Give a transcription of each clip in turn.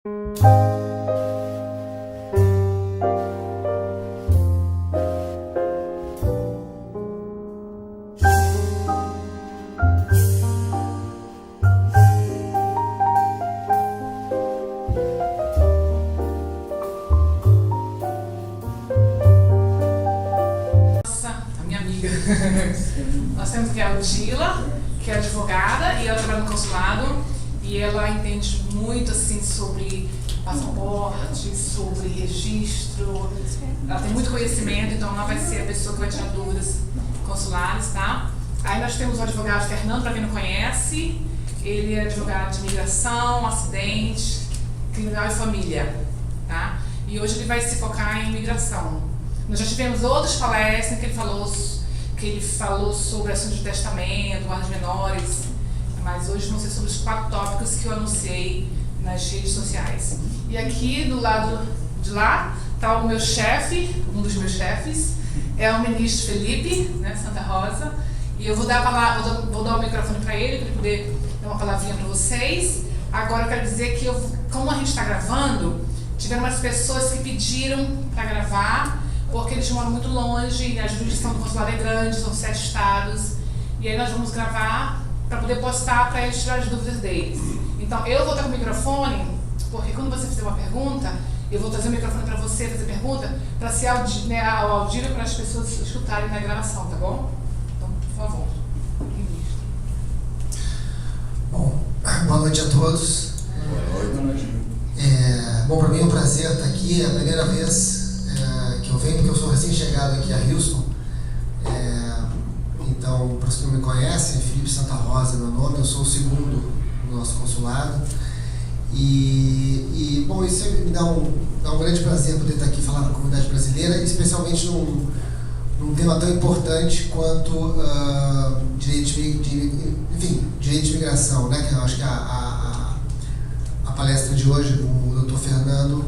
Nós temos aqui a Aldila, que é advogada e ela trabalha no consulado e ela entende muito assim sobre passaporte, sobre registro, ela tem muito conhecimento, então ela vai ser a pessoa que vai tirar dúvidas consulares, tá? Aí nós temos o advogado Fernando, para quem não conhece, ele é advogado de imigração, acidente, criminal e família, tá? E hoje ele vai se focar em imigração. Nós já tivemos outras palestras em que ele falou sobre assuntos de testamento, guardas menores, mas hoje vão ser sobre os 4 tópicos que eu anunciei nas redes sociais. E aqui do lado de lá está o meu chefe, um dos meus chefes, é o ministro Felipe, né, Santa Rosa, e eu vou dar o microfone para ele poder dar uma palavrinha para vocês. Agora eu quero dizer que como a gente está gravando, tiveram umas pessoas que pediram para gravar, porque eles moram muito longe e a jurisdição do consulado é grande, são 7 estados, e aí nós vamos gravar para poder postar para eles tirar as dúvidas deles. Então eu vou estar com o microfone, porque quando você fizer uma pergunta, eu vou trazer o microfone para você fazer pergunta, para ser audível para as pessoas escutarem na gravação, tá bom? Então, por favor. Bom, boa noite a todos. Boa noite. Bom, para mim é um prazer estar aqui, é a primeira vez que eu venho, porque eu sou recém-chegado aqui a Houston. Então, para os que não me conhecem, Felipe Santa Rosa é meu nome, eu sou o segundo no nosso consulado. Bom, isso me dá um grande prazer poder estar aqui falando com a comunidade brasileira, especialmente num tema tão importante quanto direito de imigração, né? Que eu acho que a palestra de hoje, o Dr. Fernando,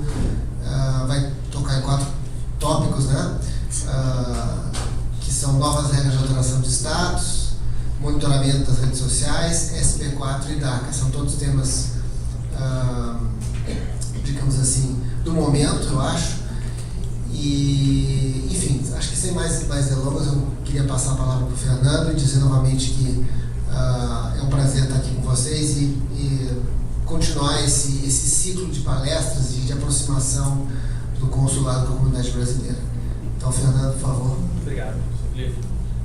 vai tocar em 4 tópicos, né? Que são novas regras de alteração de status, monitoramento das redes sociais, SP4 e DACA. São todos temas, digamos assim, do momento, eu acho. E, enfim, acho que sem mais delongas, eu queria passar a palavra para o Fernando e dizer novamente que é um prazer estar aqui com vocês e continuar esse ciclo de palestras e de aproximação do consulado com a comunidade brasileira. Então, Fernando, por favor. Obrigado, Felipe.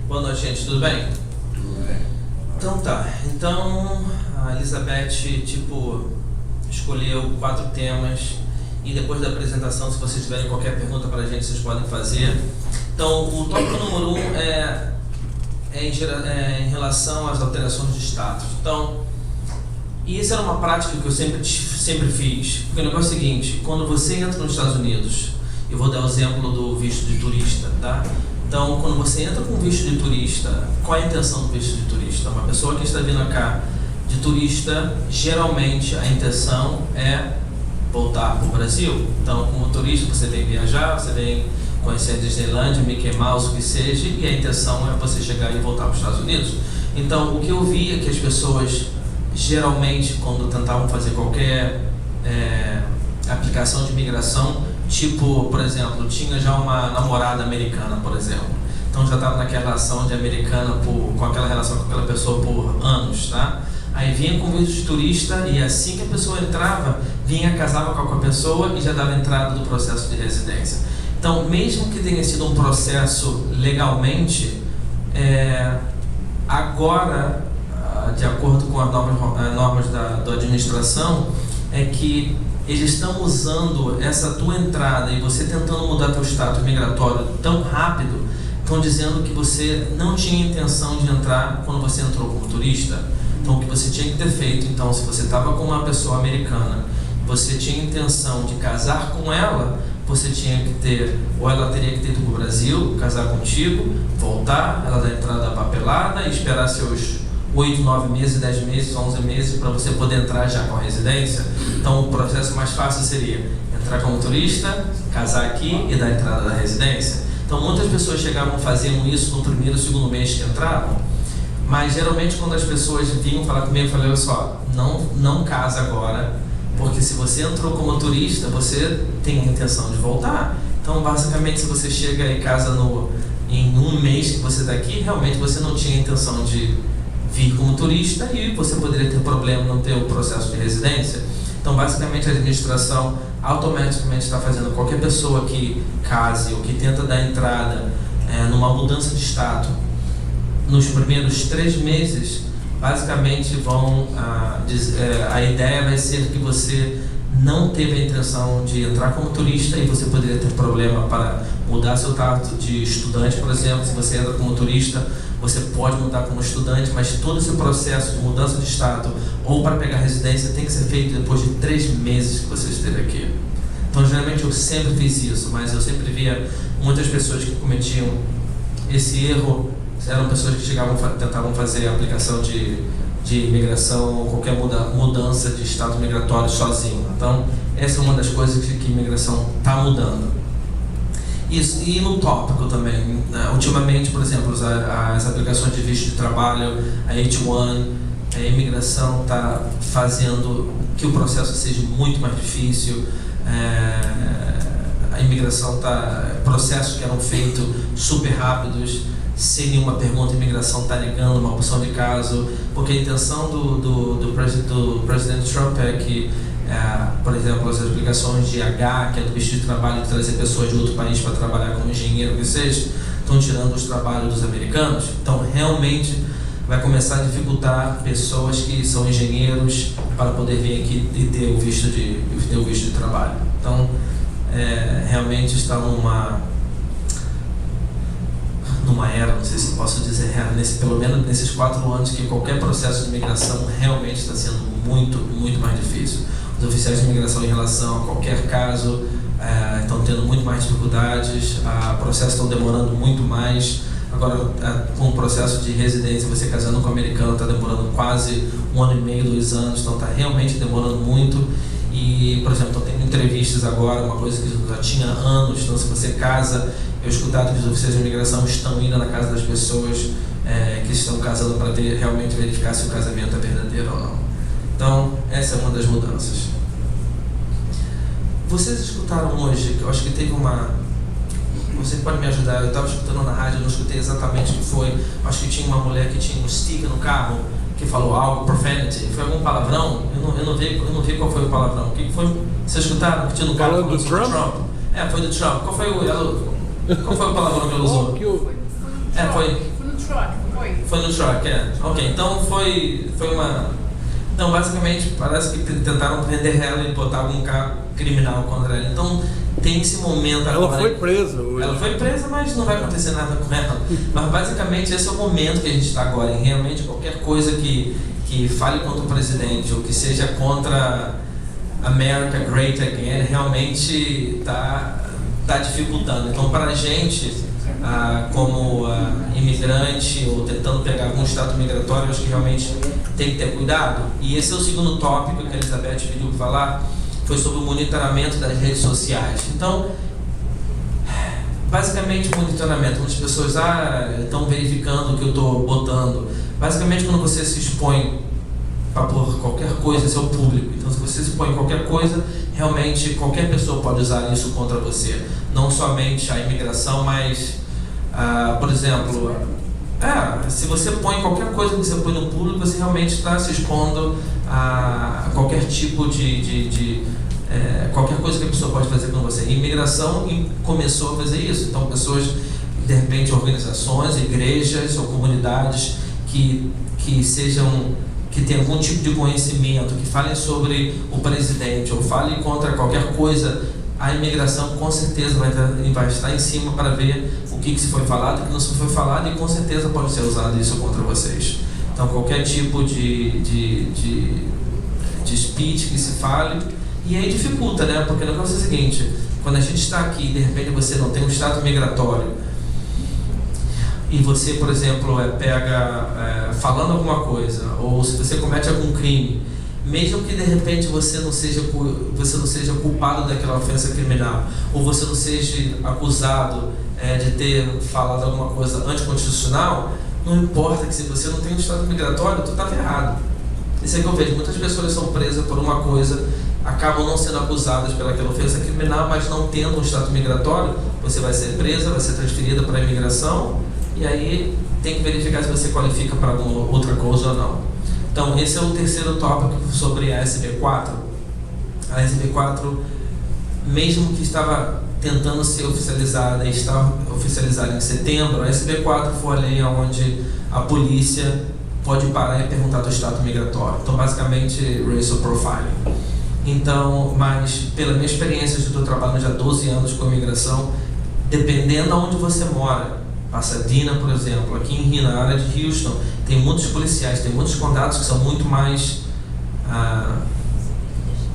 Boa noite, gente. Tudo bem? Tudo bem. Então tá. Então, a Elizabeth, escolheu 4 temas e depois da apresentação, se vocês tiverem qualquer pergunta para a gente, vocês podem fazer. Então, o tópico número 1 é em relação às alterações de status. Então, isso era uma prática que eu sempre fiz. Porque o negócio é o seguinte, quando você entra nos Estados Unidos, eu vou dar o exemplo do visto de turista, tá? Então, quando você entra com visto de turista, qual é a intenção do visto de turista? Uma pessoa que está vindo cá de turista, geralmente a intenção é voltar para o Brasil. Então, como turista, você vem viajar, você vem conhecer a Disneylandia, Mickey Mouse, o que seja, e a intenção é você chegar e voltar para os Estados Unidos. Então, o que eu via que as pessoas, geralmente, quando tentavam fazer qualquer aplicação de imigração, por exemplo, tinha já uma namorada americana, por exemplo. Então já estava naquela relação de americana com aquela relação com aquela pessoa por anos, tá? Aí vinha com visto de turista e assim que a pessoa entrava, casava com a pessoa e já dava entrada do processo de residência. Então, mesmo que tenha sido um processo legalmente, agora, de acordo com as normas da administração, é que eles estão usando essa tua entrada e você tentando mudar teu status migratório tão rápido, estão dizendo que você não tinha intenção de entrar quando você entrou como turista. Então, o que você tinha que ter feito, então, se você estava com uma pessoa americana, você tinha intenção de casar com ela, você tinha que ter, ou ela teria que ter ido para o Brasil, casar contigo, voltar, ela dar entrada papelada e esperar seus 8, 9 meses, 10 meses, 11 meses para você poder entrar já com a residência. Então o processo mais fácil seria entrar como turista, casar aqui e dar entrada da residência. Então muitas pessoas faziam isso no primeiro, segundo mês que entravam, mas geralmente quando as pessoas vinham falar comigo, eu falei, olha só, não casa agora, Porque se você entrou como turista, você tem a intenção de voltar. Então, basicamente, se você chega e casa em um mês que você está aqui, realmente você não tinha a intenção de vir como turista e você poderia ter problema não ter o processo de residência. Então, basicamente, a administração automaticamente está fazendo qualquer pessoa que case ou que tenta dar entrada numa mudança de status nos primeiros 3 meses, basicamente a ideia vai ser que você não teve a intenção de entrar como turista e você poderia ter problema para mudar seu status de estudante, por exemplo. Se você entra como turista, você pode mudar como estudante, mas todo esse processo de mudança de status ou para pegar residência tem que ser feito depois de 3 meses que você esteve aqui. Então, geralmente eu sempre fiz isso, mas eu sempre via muitas pessoas que cometiam esse erro. Eram pessoas que tentavam fazer a aplicação de imigração ou qualquer mudança de status migratório sozinho. Então, essa é uma das coisas que a imigração está mudando. Isso, e no tópico também, né? Ultimamente, por exemplo, as aplicações de visto de trabalho, a H1, a imigração está fazendo que o processo seja muito mais difícil. A imigração processos que eram feitos super rápidos, sem nenhuma pergunta, a imigração está negando uma opção de caso, porque a intenção do presidente Trump é que, por exemplo, as aplicações de H, que é do visto de trabalho, de trazer pessoas de outro país para trabalhar como engenheiro, que seja, estão tirando os trabalhos dos americanos. Então, realmente, vai começar a dificultar pessoas que são engenheiros para poder vir aqui e ter o visto de trabalho. Então, realmente está numa era, não sei se posso dizer era, pelo menos nesses 4 anos, que qualquer processo de imigração realmente está sendo muito, muito mais difícil. Os oficiais de imigração, em relação a qualquer caso, estão tendo muito mais dificuldades, processos estão demorando muito mais. Agora, com o processo de residência, você casando com um americano, está demorando quase 1 ano e meio, 2 anos, então está realmente demorando muito. E, por exemplo, estou tendo entrevistas agora, uma coisa que já tinha anos. Então, se você casa, eu escutado que os oficiais de imigração estão indo na casa das pessoas que estão casando para realmente verificar se o casamento é verdadeiro ou não. Então, essa é uma das mudanças. Vocês escutaram hoje, eu acho que teve você pode me ajudar, eu estava escutando na rádio, eu não escutei exatamente o que foi. Acho que tinha uma mulher que tinha um sticker no carro que falou algo, profanity. Foi algum palavrão? Eu não vi qual foi o palavrão. O que foi? Vocês escutaram que tinha no carro? Falando do Trump? Foi do Trump. Qual foi o palavrão que ela usou? Foi no truck, Foi no truck, Ok, então foi uma... Então, basicamente, parece que tentaram prender ela e botar algum cargo criminal contra ela. Então, tem esse momento agora. Ela foi presa hoje. Ela foi presa, mas não vai acontecer nada com ela. Mas, basicamente, esse é o momento que a gente está agora. E, realmente, qualquer coisa que fale contra o presidente ou que seja contra America Great Again, realmente está dificultando. Então, para a gente, como imigrante ou tentando pegar algum status migratório, acho que realmente tem que ter cuidado. E esse é o segundo tópico que a Elizabeth pediu para falar, foi sobre o monitoramento das redes sociais. Então, basicamente o monitoramento, quando as pessoas estão verificando o que eu estou botando, basicamente quando você se expõe para pôr qualquer coisa, esse é o público. Então, se você se expõe qualquer coisa, realmente qualquer pessoa pode usar isso contra você. Não somente a imigração, mas, por exemplo, se você põe qualquer coisa que você põe no público, você realmente está se expondo a qualquer tipo qualquer coisa que a pessoa pode fazer com você. E imigração começou a fazer isso. Então, pessoas, de repente, organizações, igrejas ou comunidades que tenham algum tipo de conhecimento, que falem sobre o presidente ou falem contra qualquer coisa, a imigração com certeza vai estar em cima para ver o que se foi falado, o que não se foi falado, e com certeza pode ser usado isso contra vocês. Então, qualquer tipo de speech que se fale, e aí dificulta, né? Porque o negócio é o seguinte: quando a gente está aqui e de repente você não tem um status migratório, e você, por exemplo, pega falando alguma coisa, ou se você comete algum crime, mesmo que de repente você não seja culpado daquela ofensa criminal, ou você não seja acusado de ter falado alguma coisa anticonstitucional, não importa, que se você não tem um estado migratório, tu está ferrado. Isso é que eu vejo, muitas pessoas são presas por uma coisa acabam não sendo acusadas pelaquela ofensa criminal, mas não tendo um status migratório, você vai ser presa, vai ser transferida para a imigração, e aí tem que verificar se você qualifica para alguma outra coisa ou não. Então, esse é o terceiro tópico sobre a SB4. A SB4, mesmo que estava tentando ser oficializada e estava oficializada em setembro, a SB4 foi a lei onde a polícia pode parar e perguntar do status migratório. Então, basicamente, racial profiling. Então, mas pela minha experiência, eu estou trabalhando já há 12 anos com imigração, dependendo de onde você mora, Pasadena, por exemplo, aqui na área de Houston, tem muitos policiais, tem muitos condados que são muito mais,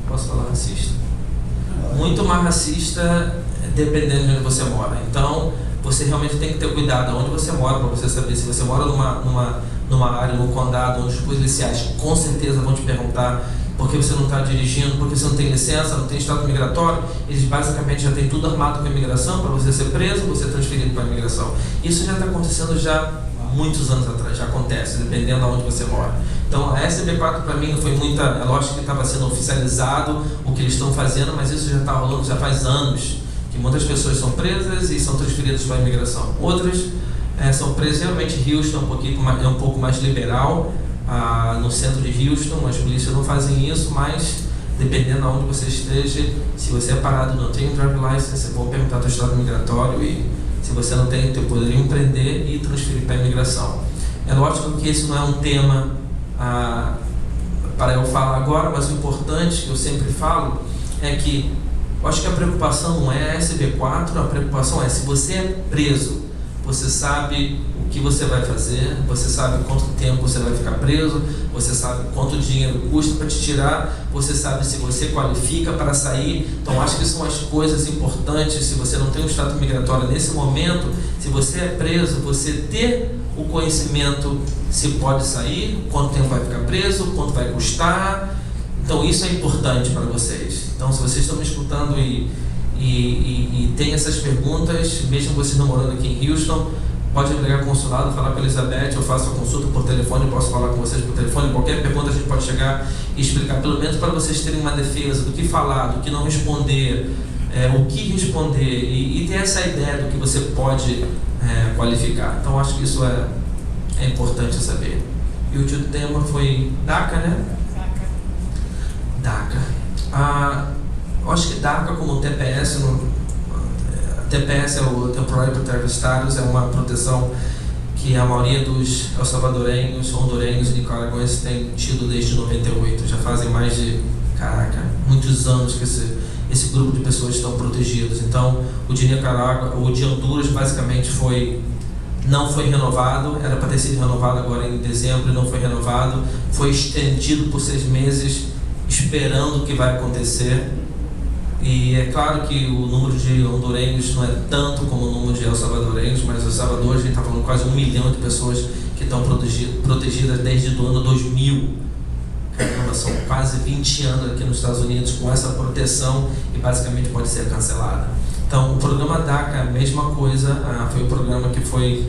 posso falar racista? Muito mais racista, dependendo de onde você mora. Então, você realmente tem que ter cuidado onde você mora, para você saber se você mora numa área, num condado, onde os policiais com certeza vão te perguntar por que você não está dirigindo, por que você não tem licença, não tem status migratório. Eles basicamente já têm tudo armado com a imigração para você ser preso, você ser transferido para a imigração. Isso já está acontecendo já há muitos anos atrás, já acontece, dependendo de onde você mora. Então a SB4 para mim foi muita, é lógico que estava sendo oficializado o que eles estão fazendo, mas isso já está rolando já faz anos, que muitas pessoas são presas e são transferidas para a imigração. Outras são presas, realmente Houston é um pouco mais liberal, no centro de Houston, as polícias não fazem isso, mas dependendo de onde você esteja, se você é parado e não tem um driver license, vão perguntar do estado migratório, e se você não tem, poderiam prender e transferir para a imigração. É lógico que esse não é um tema para eu falar agora, mas o importante que eu sempre falo é que eu acho que a preocupação não é a SB4, a preocupação é se você é preso, você sabe o que você vai fazer, você sabe quanto tempo você vai ficar preso, você sabe quanto dinheiro custa para te tirar, você sabe se você qualifica para sair. Então acho que são as coisas importantes. Se você não tem um status migratório nesse momento, se você é preso, você ter o conhecimento se pode sair, quanto tempo vai ficar preso, quanto vai custar. Então isso é importante para vocês. Então se vocês estão me escutando e tem essas perguntas, mesmo vocês não morando aqui em Houston, pode ligar ao consulado, falar com a Elizabeth, eu faço a consulta por telefone, eu posso falar com vocês por telefone, qualquer pergunta a gente pode chegar e explicar, pelo menos para vocês terem uma defesa do que falar, do que não responder, o que responder, e ter essa ideia do que você pode qualificar. Então acho que isso é importante saber. E o último tema foi DACA, né? DACA. Eu acho que DACA, como TPS, TPS é o Temporary Protected Status, é uma proteção que a maioria dos salvadorenhos, hondurenhos e nicaragüenses tem tido desde 98. Já fazem mais de, muitos anos que esse grupo de pessoas estão protegidos. Então, o de Nicarágua, o de Honduras, basicamente não foi renovado, era para ter sido renovado agora em dezembro e não foi renovado. Foi estendido por 6 meses, esperando o que vai acontecer. E é claro que o número de hondurenhos não é tanto como o número de el-salvadorenhos, mas El Salvador, a gente está falando quase 1 milhão de pessoas que estão protegidas desde o ano 2000. Caramba, são quase 20 anos aqui nos Estados Unidos com essa proteção e basicamente pode ser cancelada. Então, o programa DACA, a mesma coisa, foi um programa que foi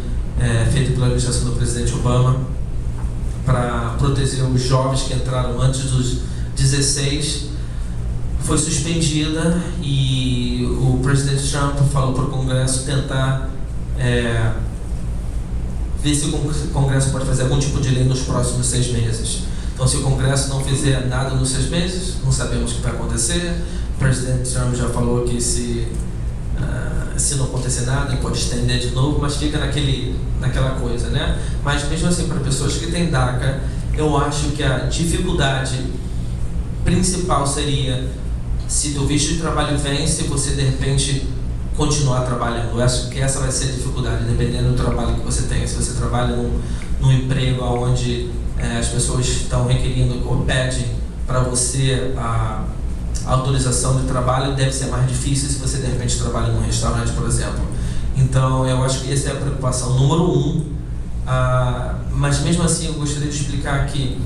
feito pela administração do presidente Obama para proteger os jovens que entraram antes dos 16. Foi suspendida e o presidente Trump falou para o Congresso tentar ver se o Congresso pode fazer algum tipo de lei nos próximos 6 meses. Então, se o Congresso não fizer nada nos 6 meses, não sabemos o que vai acontecer. O presidente Trump já falou que se não acontecer nada, ele pode estender de novo, mas fica naquela coisa, né? Mas mesmo assim, para pessoas que têm DACA, eu acho que a dificuldade principal seria se o visto de trabalho vence, você de repente continuar trabalhando. Eu acho que essa vai ser a dificuldade, dependendo do trabalho que você tem. Se você trabalha num emprego onde as pessoas estão requerindo ou pedem para você a autorização de trabalho, deve ser mais difícil se você de repente trabalha num restaurante, por exemplo. Então eu acho que essa é a preocupação número 1. Mas mesmo assim eu gostaria de explicar que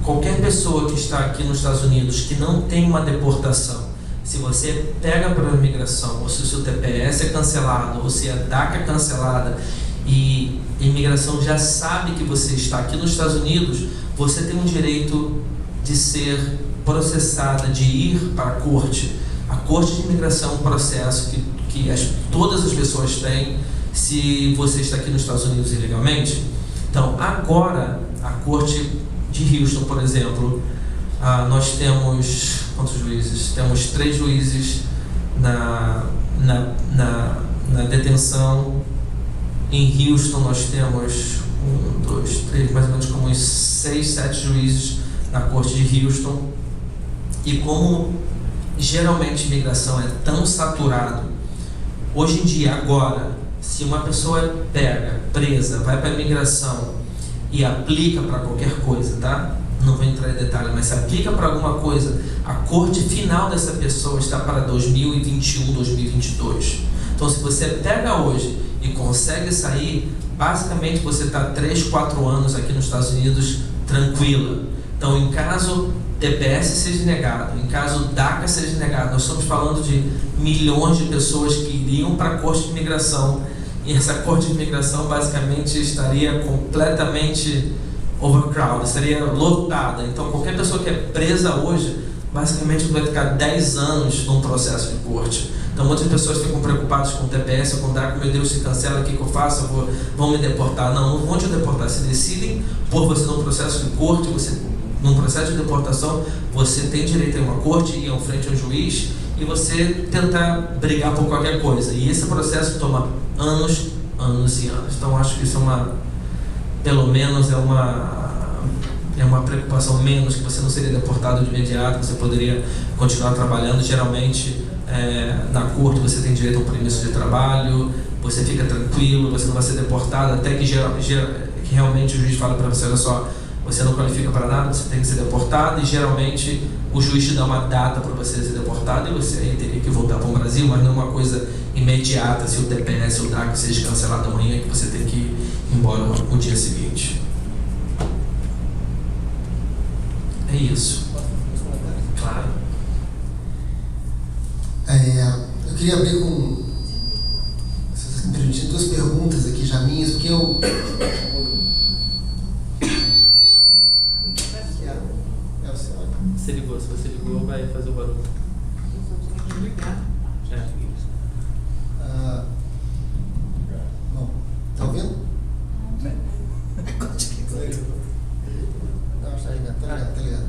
qualquer pessoa que está aqui nos Estados Unidos que não tem uma deportação, se você pega para a imigração, ou se o seu TPS é cancelado, ou se a DACA é cancelada, e a imigração já sabe que você está aqui nos Estados Unidos, você tem o direito de ser processada de ir para a corte de imigração é um processo que todas as pessoas têm se você está aqui nos Estados Unidos ilegalmente. Então, agora, a corte de Houston, por exemplo, nós temos, quantos juízes? Temos 3 juízes na detenção. Em Houston nós temos 1, 2, 3, mais ou menos como uns 6, 7 juízes na corte de Houston. E como geralmente imigração é tão saturado, hoje em dia, agora, se uma pessoa é presa, vai para a imigração e aplica para qualquer coisa, tá? Não vou entrar em detalhe, mas se aplica para alguma coisa, a corte final dessa pessoa está para 2021, 2022. Então, se você pega hoje e consegue sair, basicamente você está 3, 4 anos aqui nos Estados Unidos tranquila. Então, em caso TPS seja negado, em caso DACA seja negado, nós estamos falando de milhões de pessoas que iriam para a corte de imigração, e essa corte de imigração basicamente estaria completamente overcrowded, estaria lotada. Então, qualquer pessoa que é presa hoje, basicamente vai ficar 10 anos num processo de corte. Então, muitas pessoas ficam preocupadas com o TPS, com o DACA, meu Deus, se cancela, o que eu faço? Vão me deportar. Não vão te deportar. Se decidem por você num processo de corte, num processo de deportação, você tem direito a uma corte, ir ao frente a um juiz e você tentar brigar por qualquer coisa. E esse processo toma anos e anos. Então, acho que isso pelo menos é uma preocupação menos, que você não seria deportado de imediato, você poderia continuar trabalhando. Geralmente, na corte você tem direito a um permisso de trabalho, você fica tranquilo, você não vai ser deportado, até que realmente o juiz fala para você, olha só, você não qualifica para nada, você tem que ser deportado, e geralmente o juiz te dá uma data para você ser deportado e você aí teria que voltar para o Brasil, mas não é uma coisa imediata, se o TPS ou o DACA seja cancelado amanhã, que você tem que ir embora no dia seguinte. É isso. Claro. Eu queria abrir com, se vocês me permitirem, 2 perguntas aqui já minhas, porque eu... Se você ligou, vai fazer o barulho. Bom, tá ouvindo? Não, está ligado, tá ligado.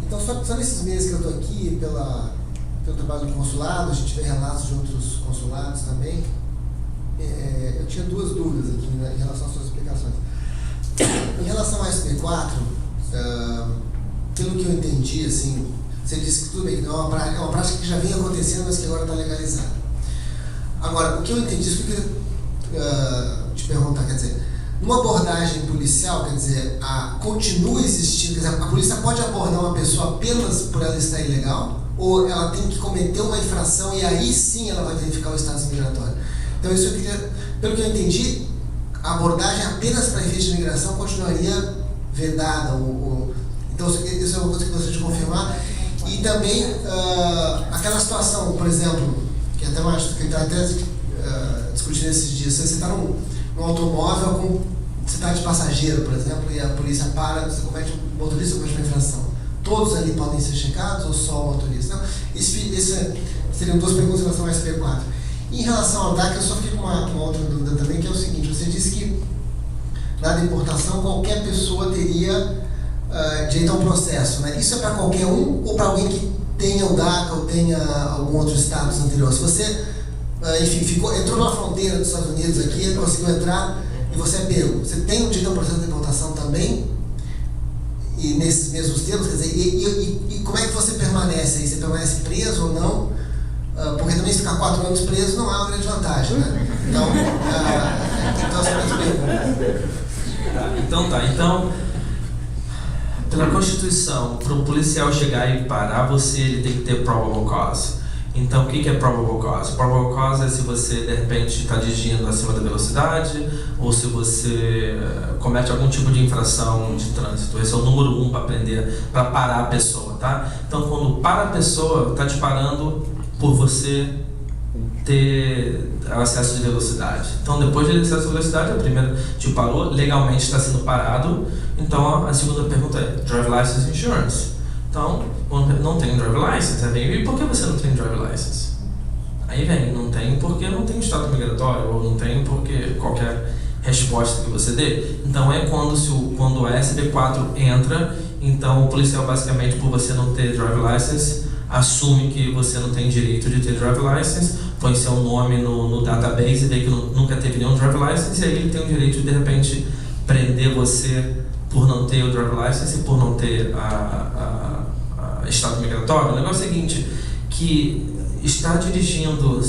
Então, só nesses meses que eu estou aqui, pelo trabalho do consulado, a gente vê relatos de outros consulados também. Eu tinha 2 dúvidas aqui, né, em relação às suas explicações. Em relação ao SP4, pelo que eu entendi, assim, você disse que tudo bem, é uma prática que já vem acontecendo, mas que agora está legalizada. Agora, o que eu entendi, isso que eu queria te perguntar, quer dizer, numa abordagem policial, quer dizer, continua existindo, quer dizer, a polícia pode abordar uma pessoa apenas por ela estar ilegal, ou ela tem que cometer uma infração e aí sim ela vai verificar o status migratório? Então, isso eu queria, pelo que eu entendi, a abordagem apenas para efeitos de imigração continuaria vedada, então isso é uma coisa que eu gostaria de confirmar. E também aquela situação, por exemplo, que até eu acho que está até discutindo esses dias, você está num automóvel, você está de passageiro, por exemplo, e a polícia para, você comete um motorista comete uma infração. Todos ali podem ser checados ou só o motorista? Então, isso seriam 2 perguntas em relação ao SP4. Em relação ao DACA, eu só fiquei com uma outra dúvida também, que é o seguinte: você disse que na deportação qualquer pessoa teria direito a um processo, né? Isso é para qualquer um ou para alguém que tenha o DACA ou tenha algum outro status anterior? Se você, enfim, entrou na fronteira dos Estados Unidos aqui, conseguiu entrar e você é pego, você tem o direito a um processo de deportação também? E nesses mesmos termos, quer dizer, e como é que você permanece aí? Você permanece preso ou não? Porque também ficar 4 anos preso não é uma grande vantagem, né? Então, essa é a minha pergunta. Então, pela Constituição, para um policial chegar e parar você, ele tem que ter probable cause. Então, o que é probable cause? Probable cause é se você, de repente, está dirigindo acima da velocidade ou se você comete algum tipo de infração de trânsito. Esse é o número 1 para parar a pessoa, tá? Então, quando para a pessoa, está te parando por você ter acesso de velocidade. Então, depois de acesso de velocidade, a primeira te parou, legalmente está sendo parado. Então, a segunda pergunta é Drive License Insurance. Então, não tem Drive License. Aí vem, e por que você não tem Drive License? Aí vem, não tem porque não tem estado migratório, ou não tem porque qualquer resposta que você dê. Então, é quando a SB4 entra, então o policial, basicamente, por você não ter Drive License, assume que você não tem direito de ter Drive License, põe seu nome no database e vê que nunca teve nenhum Drive License, e aí ele tem o direito de repente prender você por não ter o Drive License e por não ter estado migratório. O negócio é o seguinte, que estar dirigindo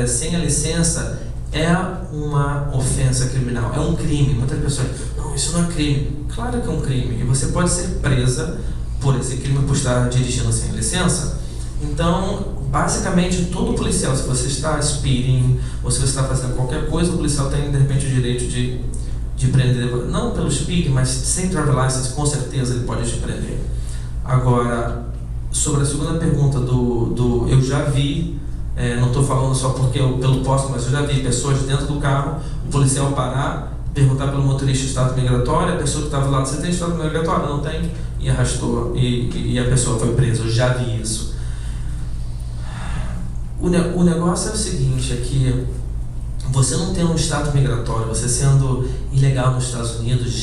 sem a licença é uma ofensa criminal, é um crime. Muitas pessoas, não, isso não é crime. Claro que é um crime, e você pode ser presa por esse crime, por estar dirigindo sem licença. Então, basicamente, todo policial, se você está speeding ou se você está fazendo qualquer coisa, o policial tem, de repente, o direito de prender, não pelo speed, mas sem driver license, com certeza ele pode te prender. Agora, sobre a segunda pergunta eu já vi, não estou falando só porque pelo posto, mas eu já vi pessoas dentro do carro, o policial parar, perguntar pelo motorista estado migratório, a pessoa que estava do lado, você tem estado migratório? Não tem, e arrastou, e a pessoa foi presa. Eu já vi isso. O negócio é o seguinte, é que você não tendo um estado migratório, você sendo ilegal nos Estados Unidos,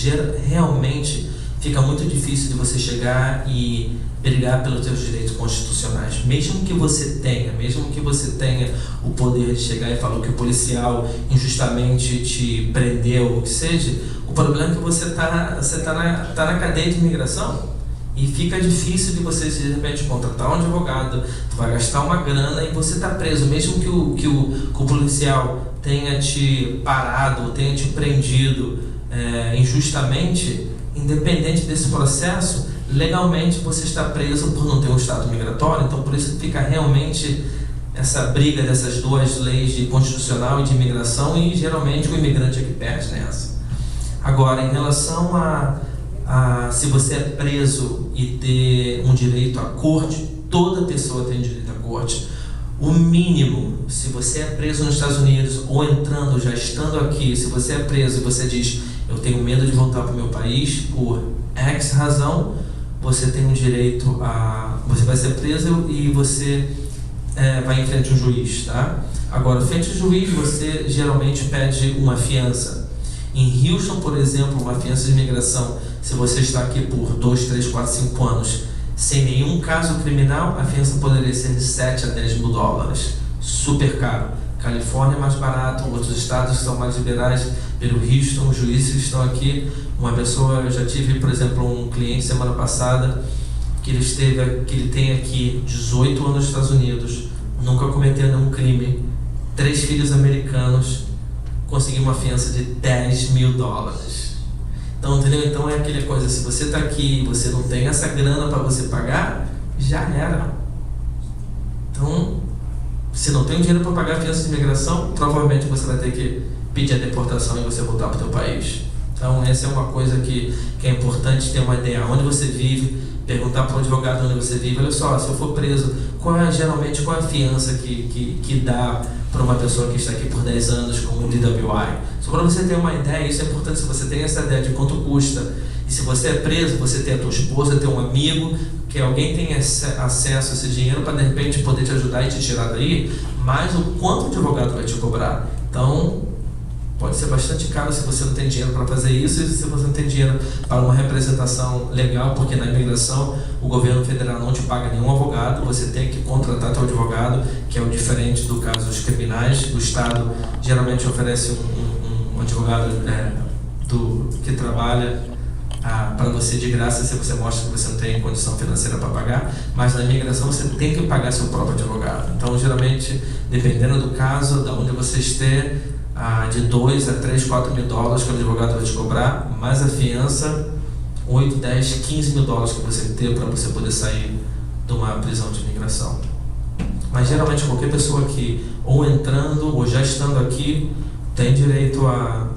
realmente fica muito difícil de você chegar e brigar pelos seus direitos constitucionais. Mesmo que você tenha o poder de chegar e falar que o policial injustamente te prendeu, ou o que seja, o problema é que você tá na cadeia de imigração. E fica difícil de você, de repente, contratar um advogado, tu vai gastar uma grana e você está preso. Mesmo que o policial tenha te parado, tenha te prendido injustamente, independente desse processo, legalmente você está preso por não ter um estado migratório. Então, por isso fica realmente essa briga dessas duas leis de constitucional e de imigração, e geralmente o imigrante é que perde nessa. Agora, em relação se você é preso e ter um direito à corte, toda pessoa tem direito à corte. O mínimo, se você é preso nos Estados Unidos ou entrando, já estando aqui, se você é preso e você diz, eu tenho medo de voltar para o meu país por X razão, você tem um direito você vai ser preso e você vai em frente ao juiz, tá? Agora, frente ao juiz, você geralmente pede uma fiança. Em Houston, por exemplo, uma fiança de imigração, se você está aqui por 2, 3, 4, 5 anos, sem nenhum caso criminal, a fiança poderia ser de 7 a 10 mil dólares. Super caro. Califórnia é mais barato, outros estados que são mais liberais. Pelo Houston, os juízes que estão aqui. Uma pessoa, eu já tive, por exemplo, um cliente semana passada, que ele tem aqui 18 anos nos Estados Unidos, nunca cometeu nenhum crime, 3 filhos americanos, conseguiu uma fiança de 10 mil dólares. Então, entendeu? Então é aquela coisa, se você está aqui e você não tem essa grana para você pagar, já era. Então, se não tem dinheiro para pagar a fiança de imigração, provavelmente você vai ter que pedir a deportação e você voltar para o seu país. Então, essa é uma coisa que é importante ter uma ideia onde você vive, perguntar para o advogado onde você vive. Olha só, se eu for preso, geralmente qual é a fiança que dá para uma pessoa que está aqui por 10 anos com o DWI? Só para você ter uma ideia, isso é importante, se você tem essa ideia de quanto custa, e se você é preso, você tem a tua esposa, tem um amigo, que alguém tem acesso a esse dinheiro para de repente poder te ajudar e te tirar daí, mas o quanto o advogado vai te cobrar. Então, pode ser bastante caro se você não tem dinheiro para fazer isso, e se você não tem dinheiro para uma representação legal, porque na imigração o governo federal não te paga nenhum advogado, você tem que contratar teu advogado, que é o diferente do caso dos criminais. O Estado geralmente oferece um advogado que trabalha para você de graça, se você mostra que você não tem condição financeira para pagar, mas na imigração você tem que pagar seu próprio advogado. Então, geralmente, dependendo do caso, da onde você esteja, de 2 a 3, 4 mil dólares que o advogado vai te cobrar, mais a fiança, 8, 10, 15 mil dólares que você tem para você poder sair de uma prisão de imigração. Mas geralmente qualquer pessoa que, ou entrando ou já estando aqui, tem direito a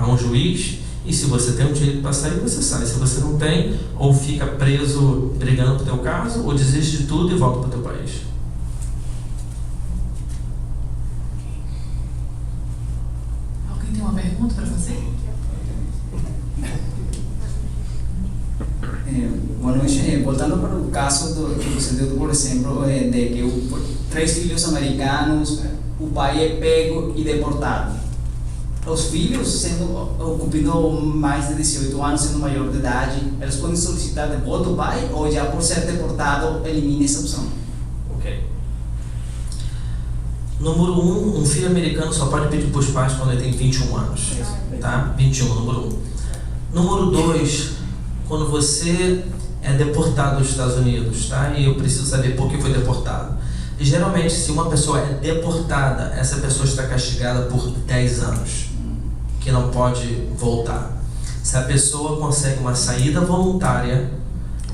um juiz, e se você tem um direito para sair, você sai. Se você não tem, ou fica preso brigando por teu caso, ou desiste de tudo e volta para o teu país. de que 3 filhos americanos, o pai é pego e deportado. Os filhos, cumprindo mais de 18 anos, sendo maior de idade, eles podem solicitar de volta o pai ou já por ser deportado, elimine essa opção? Ok. Número 1, um filho americano só pode pedir para os pais quando ele tem 21 anos. Tá? 21, número 1. Número 2, quando você é deportado dos Estados Unidos, tá? E eu preciso saber por que foi deportado. Geralmente, se uma pessoa é deportada, essa pessoa está castigada por 10 anos, que não pode voltar. Se a pessoa consegue uma saída voluntária,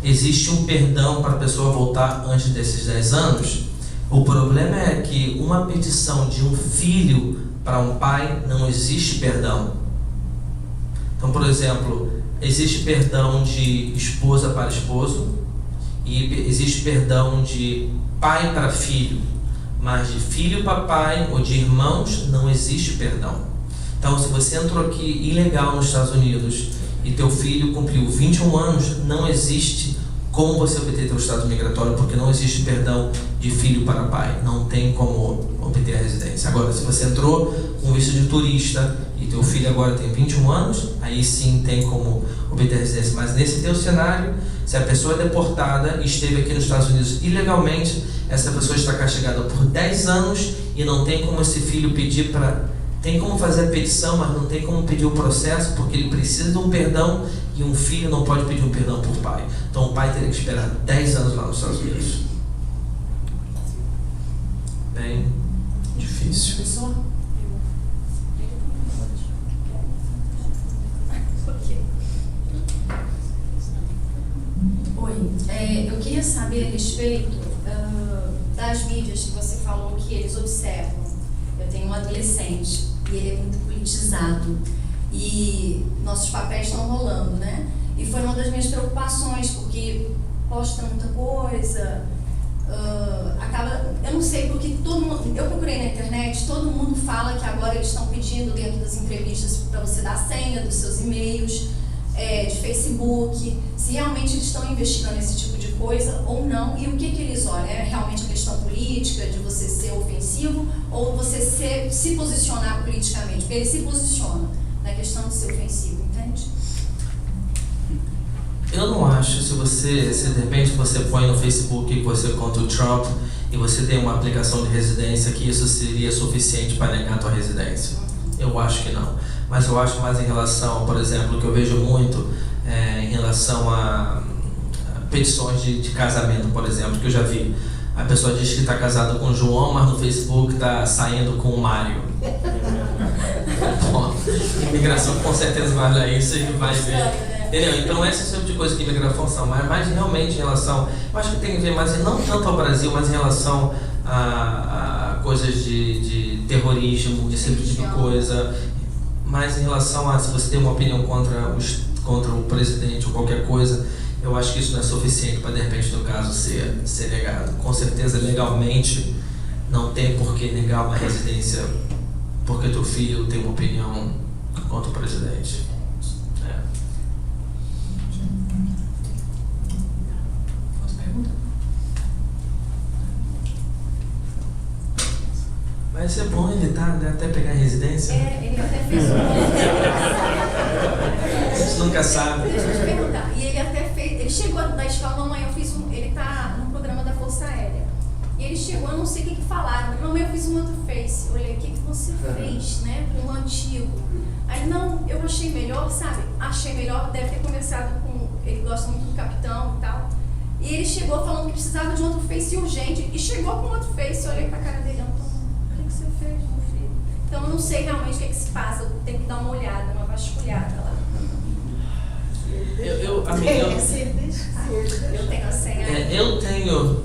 existe um perdão para a pessoa voltar antes desses 10 anos. O problema é que uma petição de um filho para um pai não existe perdão. Então, por exemplo, existe perdão de esposa para esposo e existe perdão de pai para filho, mas de filho para pai ou de irmãos não existe perdão. Então, se você entrou aqui ilegal nos Estados Unidos e teu filho cumpriu 21 anos, não existe como você obter teu status migratório, porque não existe perdão de filho para pai, não tem como obter a residência. Agora, se você entrou com visto de turista e teu filho agora tem 21 anos, aí sim tem como obter a residência. Mas nesse teu cenário, se a pessoa é deportada e esteve aqui nos Estados Unidos ilegalmente, essa pessoa está castigada por 10 anos e não tem como esse filho pedir para... Tem como fazer a petição, mas não tem como pedir o processo, porque ele precisa de um perdão e um filho não pode pedir um perdão por pai. Então o pai teria que esperar 10 anos lá nos Estados Unidos. Bem difícil. Pessoa? Oi, eu queria saber a respeito das mídias que você falou que eles observam. Eu tenho um adolescente e ele é muito politizado e nossos papéis estão rolando, né? E foi uma das minhas preocupações, porque posta muita coisa, eu não sei, porque todo mundo, eu procurei na internet, todo mundo fala que agora eles estão pedindo dentro das entrevistas para você dar a senha dos seus e-mails, de Facebook, se realmente eles estão investigando esse tipo de coisa ou não, e o que eles olham? É realmente a questão política, de você ser ofensivo, ou você se posicionar politicamente? Porque ele se posiciona na questão de ser ofensivo, entende? Eu não acho, se de repente você põe no Facebook que você contra o Trump e você tem uma aplicação de residência, que isso seria suficiente para negar a tua residência. Eu acho que não. Mas eu acho mais em relação, por exemplo, que eu vejo muito em relação a petições de casamento, por exemplo, que eu já vi. A pessoa diz que está casada com o João, mas no Facebook está saindo com o Mário. Bom, imigração com certeza vai olhar isso e vai ver. Entendeu? Então esse tipo de coisa que imigração são, mas realmente em relação, eu acho que tem a ver mais, não tanto ao Brasil, mas em relação a coisas de terrorismo, esse tipo de coisa, mas em relação a se você tem uma opinião contra o presidente ou qualquer coisa, eu acho que isso não é suficiente para de repente no caso ser negado. Com certeza legalmente não tem por que negar uma residência porque teu filho tem uma opinião contra o presidente. Vai ser bom ele até pegar a residência? Ele até fez A gente nunca sabe. Deixa eu te perguntar. E ele até fez. Ele chegou da escola, mamãe, eu fiz ele tá no programa da Força Aérea. E ele chegou, eu não sei o que falaram. Mamãe, eu fiz um outro face. Eu olhei, o que você fez, né? Com o antigo. Aí, não, eu achei melhor, sabe? Achei melhor, deve ter começado com. Ele gosta muito do capitão e tal. E ele chegou falando que precisava de um outro face urgente. E chegou com outro face. Eu olhei pra cara dele, você fez, meu filho? Então eu não sei realmente o que se passa, eu tenho que dar uma olhada, uma vasculhada lá. Eu tenho a senha. Eu tenho.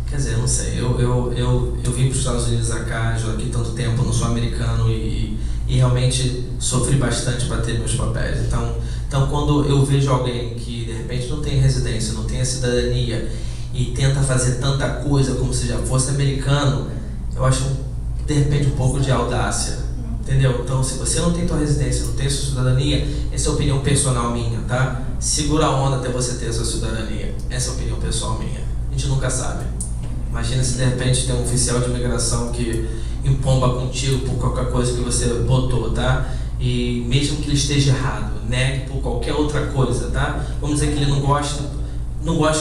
Quer dizer, eu não sei. Eu vim para os Estados Unidos cá, já aqui tanto tempo, não sou americano e realmente sofri bastante para ter meus papéis. Então quando eu vejo alguém que de repente não tem residência, não tem a cidadania e tenta fazer tanta coisa como se já fosse americano, eu acho de repente um pouco de audácia, entendeu? Então se você não tem tua residência, não tem sua cidadania, essa é a opinião pessoal minha, tá? Segura a onda até você ter a sua cidadania, essa é a opinião pessoal minha. A gente nunca sabe. Imagina se de repente tem um oficial de imigração que empomba contigo por qualquer coisa que você botou, tá? E mesmo que ele esteja errado, negue por qualquer outra coisa, tá? Vamos dizer que ele não gosta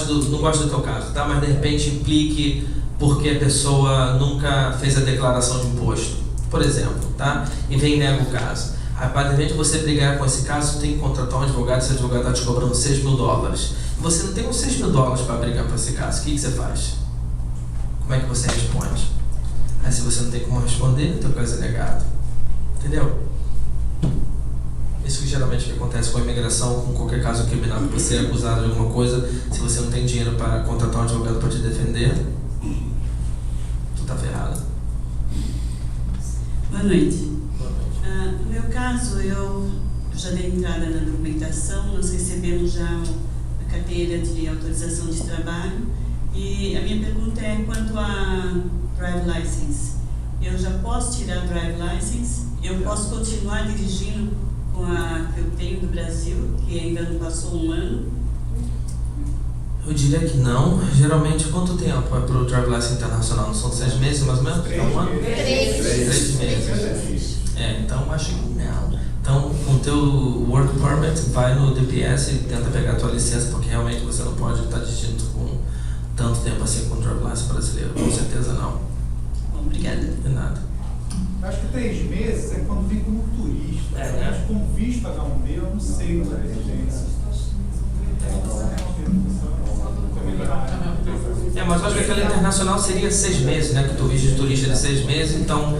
do teu caso, tá? Mas de repente implique porque a pessoa nunca fez a declaração de imposto, por exemplo, tá? E vem e nega o caso. Para de você brigar com esse caso, você tem que contratar um advogado, esse advogado está te cobrando $6.000. Você não tem uns $6.000 para brigar por esse caso, o que você faz? Como é que você responde? Aí se você não tem como responder, teu caso é negado. Entendeu? Isso geralmente que acontece com a imigração, com qualquer caso criminal, que você é acusado de alguma coisa, se você não tem dinheiro para contratar um advogado para te defender, tu tá ferrado. Boa noite. No meu caso, eu já dei entrada na documentação, nós recebemos já a carteira de autorização de trabalho e a minha pergunta é quanto a drive license. Eu já posso tirar a drive license? Eu posso continuar dirigindo com a que eu tenho do Brasil, que ainda não passou um ano? Eu diria que não. Geralmente, quanto tempo é para o drive license internacional? Não são 6 meses, mais ou menos? 3 ano? meses. 3 meses. Então acho que não. Então, com o teu work permit, vai no DPS e tenta pegar a tua licença, porque realmente você não pode estar dirigindo com tanto tempo assim com o drive license brasileiro. Com certeza não. Bom, obrigada. De nada. Acho que 3 meses é quando vem como turista. Né? Mas como visto H1B, eu não sei qual é a exigência. Mas eu acho que aquela internacional seria 6 meses, né? Que tu visto de turista de 6 meses, então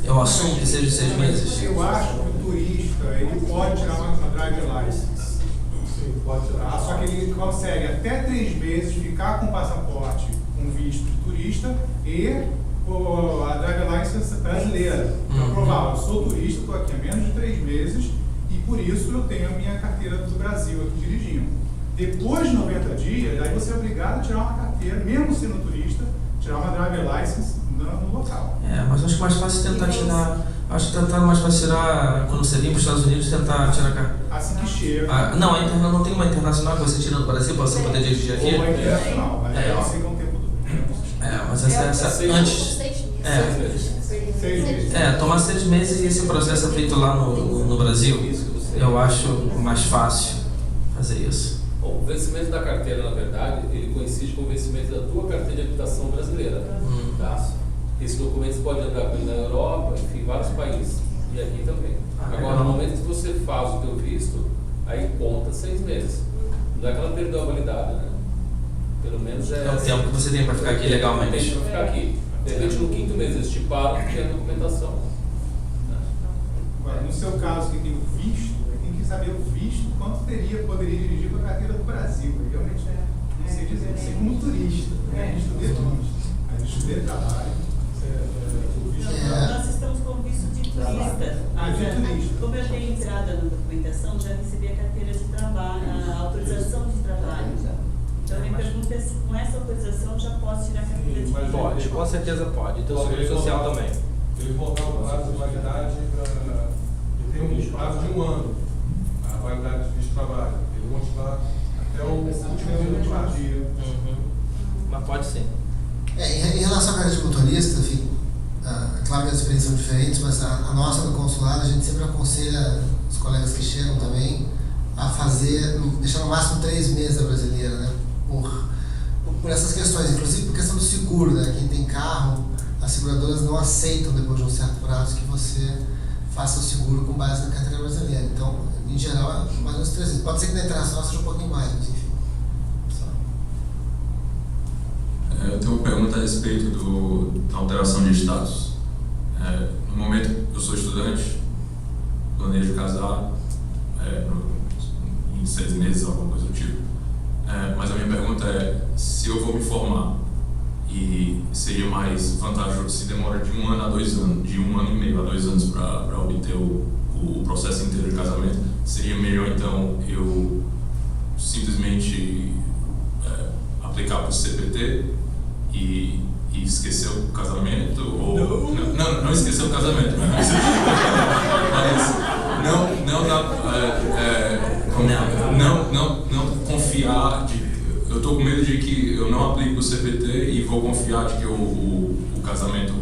eu assumo que seja 6 meses. Eu acho que o turista ele pode tirar uma drive license. Sim, pode tirar. Só que ele consegue até 3 meses ficar com o passaporte com visto de turista e a drive license brasileira. Para provar, eu sou turista, estou aqui há menos de 3 meses e por isso eu tenho a minha carteira do Brasil aqui dirigindo. Depois de 90 dias, aí você é obrigado a tirar uma carteira, mesmo sendo turista, tirar uma drive license no local. Mas acho que mais fácil tentar tirar. Acho que tentar mais fácil tirar quando você vir para os Estados Unidos, tentar tirar a carteira. Assim que chega. Não tem uma internacional que você tira no Brasil para você poder dirigir aqui? Ou uma internacional, mas aí você com o tempo do. Mas essa antes. 6 meses. Tomar 6 meses e esse processo é feito lá no Brasil. Eu acho mais fácil fazer isso. Bom, o vencimento da carteira, na verdade, ele coincide com o vencimento da tua carteira de habitação brasileira. Tá? Esse documento você pode andar com ele na Europa, enfim, vários países. E aqui também. Agora, no momento que você faz o teu visto, aí conta 6 meses. Não é que ela perdeu a validade, né? Pelo menos já é o tempo que você tem para ficar aqui legalmente. Tem para ficar aqui. De repente, no 5º mês, eles te param porque é a documentação. Agora, no seu caso, que tem o visto, tem que saber o visto, quanto poderia dirigir com a carteira do Brasil. Eu realmente não sei dizer, não sei como turista. A gente estudei turista. A gente estudei trabalho. Nós estamos com visto de turista. De turista. Como eu tenho entrada na documentação, já recebi a carteira de trabalho, a autorização de trabalho. Então, a minha pergunta é se com essa autorização já posso tirar a carteira de trabalho. Pode, com certeza pode. Então, o seguro social também. Eles voltar o prazo de validade tem um prazo de 1 ano. A validade de visto de trabalho. Eles vão te dar até o último dia. Mas pode sim. Em relação à carteira de motorista, enfim, claro que as experiências são diferentes, mas a nossa do consulado, a gente sempre aconselha os colegas que chegam também a deixar no máximo 3 meses a brasileira, né? Por essas questões, inclusive por questão do seguro, né? Quem tem carro, as seguradoras não aceitam depois de um certo prazo que você faça o seguro com base na carteira brasileira. Então, em geral, é mais ou menos 3 meses. Pode ser que na internacional seja um pouquinho mais, mas enfim. Eu tenho uma pergunta a respeito da alteração de status. No momento eu sou estudante, planejo casar em 6 meses, alguma coisa do tipo. Mas a minha pergunta é, se eu vou me formar e seria mais vantajoso se demora de 1 ano a 2 anos, de 1 ano e meio a 2 anos para obter o processo inteiro de casamento, seria melhor então eu simplesmente aplicar para o CPT e esquecer o casamento, ou não esquecer o casamento, mas não confiar eu estou com medo de que eu não aplique o CPT e vou confiar de que o casamento,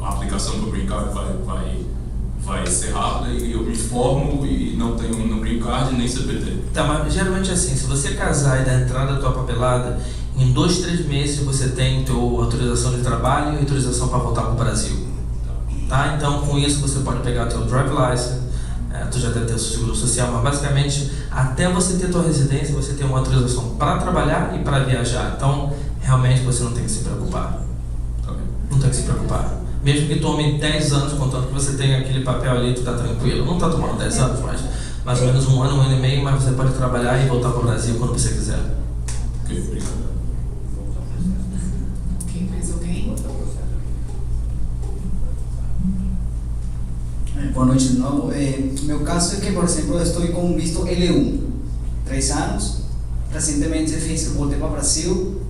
a aplicação do Green Card vai ser rápida e eu me formo e não tenho no Green Card nem CPT. Tá, mas geralmente é assim, se você casar e dar entrada da tua papelada, em 2, 3 meses você tem tua autorização de trabalho e autorização para voltar para o Brasil. Tá? Então com isso você pode pegar teu drive license, tu já deve ter o seguro social, mas basicamente até você ter tua residência você tem uma autorização para trabalhar e para viajar. Então realmente você não tem que se preocupar. Não tem que se preocupar. Mesmo que tome 10 anos, contando que você tem aquele papel ali, tu tá tranquilo. Não tá tomando 10 anos, mas mais ou menos 1 ano, 1 ano e meio, mas você pode trabalhar e voltar para o Brasil quando você quiser. Ok, obrigado. Ok, mais alguém? Boa noite de novo. Meu caso é que, por exemplo, eu estou com visto L1, 3 anos. Recentemente voltei para o Brasil,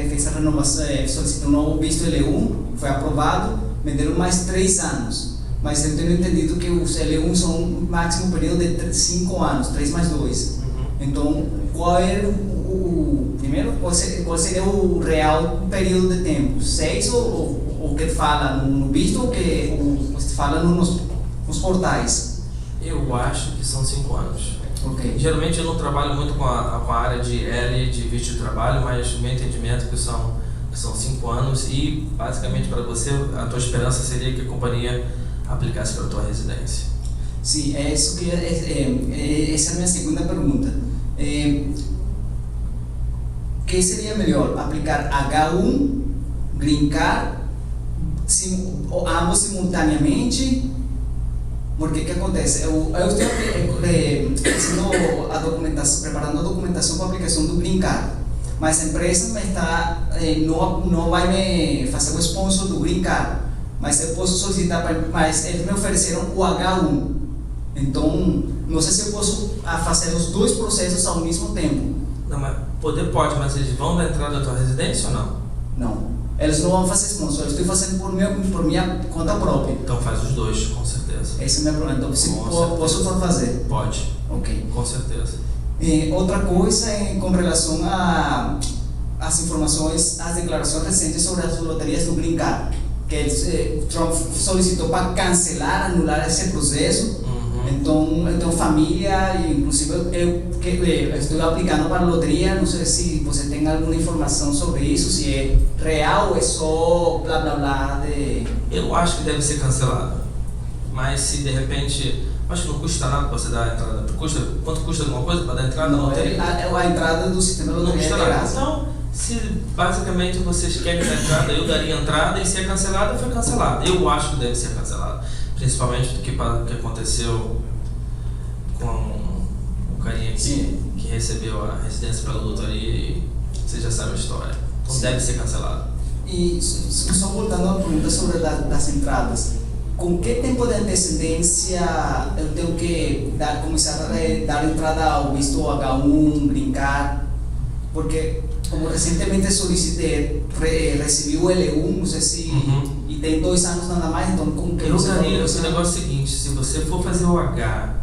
fiz a renovação, solicitei um novo visto L1, foi aprovado, me deram mais 3 anos. Mas eu tenho entendido que os L1 são um máximo período de 5 anos, 3 mais 2. Então, qual é primeiro, qual seria o real período de tempo? 6 ou que fala no visto ou que você fala nos portais? Eu acho que são 5 anos. Ok. Geralmente eu não trabalho muito com a área de L, de visto de trabalho, mas o meu entendimento é que são 5 anos e basicamente para você, a tua esperança seria que a companhia aplicasse para a tua residência. Sim, é isso que essa é a minha segunda pergunta. Que seria melhor, aplicar H1, Green Card, ambos simultaneamente? Porque o que acontece? Eu estou preparando a documentação para a aplicação do Green Card, mas a empresa não vai me fazer o sponsor do Green Card, mas eu posso solicitar, mas eles me ofereceram o H1. Então, não sei se eu posso fazer os 2 processos ao mesmo tempo. Não, mas pode, mas eles vão dar entrada na tua residência ou não? Não, eles não vão fazer sponsor, eu estou fazendo por minha conta própria. Então faz os 2, com certeza. Esse é o meu problema, então posso fazer? Pode. Ok. Com certeza. Outra coisa com relação às informações, às declarações recentes sobre as loterias do Green Card, que Trump solicitou para cancelar, anular esse processo. Então família, inclusive eu estou aplicando para a loteria, não sei se você tem alguma informação sobre isso, se é real ou é só blá blá blá de... Eu acho que deve ser cancelado, mas se de repente, acho que não custa nada para você dar a entrada. Quanto custa alguma coisa para dar entrada na loteria? A entrada do sistema da loteria não custa nada. Então, se basicamente vocês querem dar entrada, eu daria entrada, e se é cancelada, foi cancelada. Eu acho que deve ser cancelado. Principalmente do que aconteceu com o carinha que recebeu a residência pela loteria e você já sabe a história. Então deve ser cancelado. E só voltando à pergunta sobre das entradas, com que tempo de antecedência eu tenho que começar a dar entrada ao visto H1, Green Card? Porque como recentemente solicitei, recebi o L1, não sei se... E tem 2 anos nada mais, então como que eu daria esse negócio seguinte, se você for fazer o H,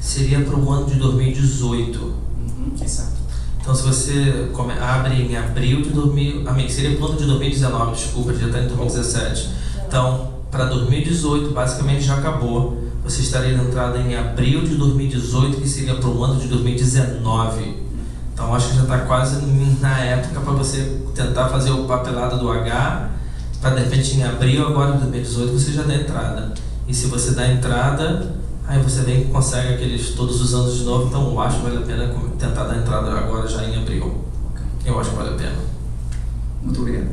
seria para o ano de 2018. Exato. Então se você abre em abril de 2000, seria para o ano de 2019, desculpa, já está em 2017. Então, para 2018, basicamente já acabou. Você estaria entrada em abril de 2018, que seria para o ano de 2019. Então acho que já está quase na época para você tentar fazer o papelado do H, para de repente em abril agora de 2018 você já dá entrada. E se você dá entrada, aí você vem e consegue aqueles todos os anos de novo. Então eu acho que vale a pena tentar dar entrada agora já em abril. Eu acho que vale a pena. Muito obrigado.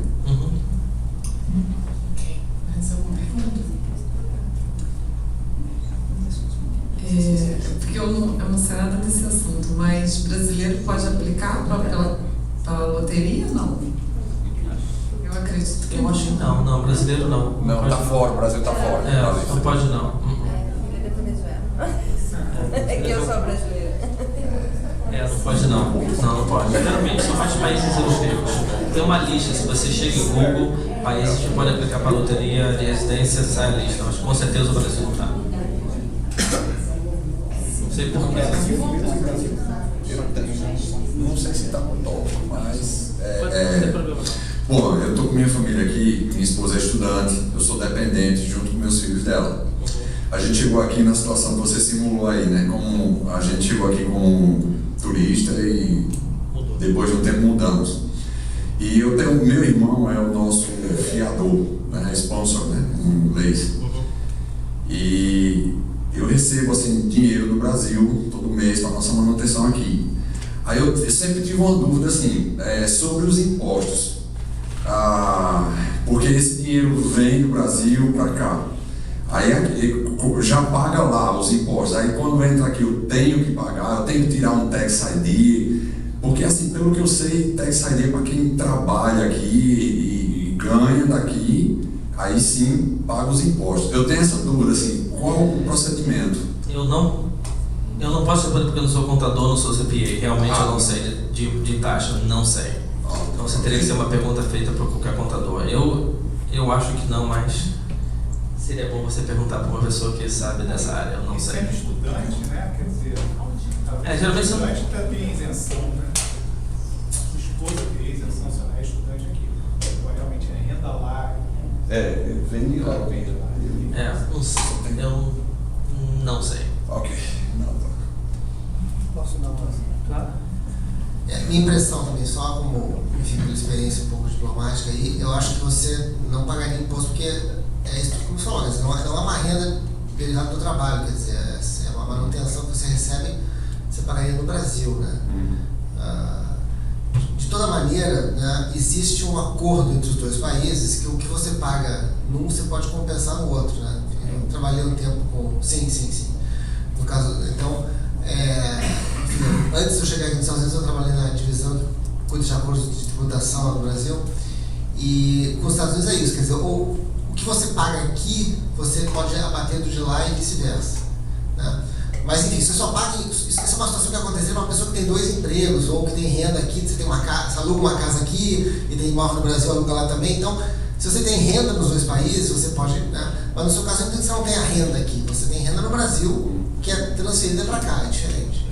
Ok, mais alguma pergunta? Porque eu não sei nada desse assunto, mas brasileiro pode aplicar para a loteria ou não? Eu acredito que eu acho que não, brasileiro não. Não, tá fora, o Brasil tá fora. Não pode não. Filha da Venezuela. É que eu sou brasileira. Não pode não. Não pode. Geralmente são mais países europeus. Tem uma lista, se você chega em Google, países que podem aplicar para a loteria de residência, sai a lista. Mas com certeza o Brasil não está. Não sei porquê. não sei se está no tópico, mas... Não tem problema não. Bom, eu estou com minha família aqui, minha esposa é estudante, eu sou dependente junto com meus filhos dela. A gente chegou aqui na situação que você simulou aí, né? Como a gente chegou aqui como turista e depois de um tempo mudamos. E eu tenho, meu irmão é o nosso fiador, né? Sponsor, né? Em inglês. E eu recebo assim dinheiro do Brasil todo mês para nossa manutenção aqui. Aí eu sempre tive uma dúvida assim, sobre os impostos. Porque esse dinheiro vem do Brasil para cá. Aí já paga lá os impostos. Aí quando entra aqui eu tenho que pagar, eu tenho que tirar um tax ID. Porque assim, pelo que eu sei, tax ID é para quem trabalha aqui e ganha daqui, aí sim paga os impostos. Eu tenho essa dúvida assim, qual o procedimento? Eu não posso responder porque eu não sou contador, não sou CPA, realmente eu não sei de taxa, não sei. Então você teria que ser uma pergunta feita para qualquer contador. Eu acho que não, mas seria bom você perguntar para uma pessoa que sabe dessa área, eu não sei. Sendo estudante, né? Quer dizer, geralmente estudante tem isenção, né? Sua esposa tem isenção, se ela é estudante aqui. Então, realmente é renda lá. Vem de lá, vem de lá. Eu não sei. Ok. Posso dar uma... Claro. Minha impressão também, só como, enfim, pela experiência um pouco diplomática aí, eu acho que você não pagaria imposto porque é isso que você falou, quer dizer, não é uma renda derivada do trabalho, quer dizer, é uma manutenção que você recebe, você pagaria no Brasil, né? De toda maneira, né, existe um acordo entre os dois países que o que você paga num você pode compensar no outro, né? Eu trabalhei um tempo com... Sim. No caso, então, enfim, antes de eu chegar aqui nos Estados Unidos, eu trabalhei na divisão que cuida de acordos de tributação lá no Brasil, e com os Estados Unidos é isso, quer dizer, o que você paga aqui, você pode abater do de lá e vice-versa, né? Mas enfim, você só paga, isso é uma situação que acontece para uma pessoa que tem 2 empregos, ou que tem renda aqui, você tem uma casa, você aluga uma casa aqui e tem imóvel no Brasil, aluga lá também. Então, se você tem renda nos 2 países, você pode, né? Mas no seu caso, você não tem a renda aqui, você tem renda no Brasil, que é transferida para cá, é diferente.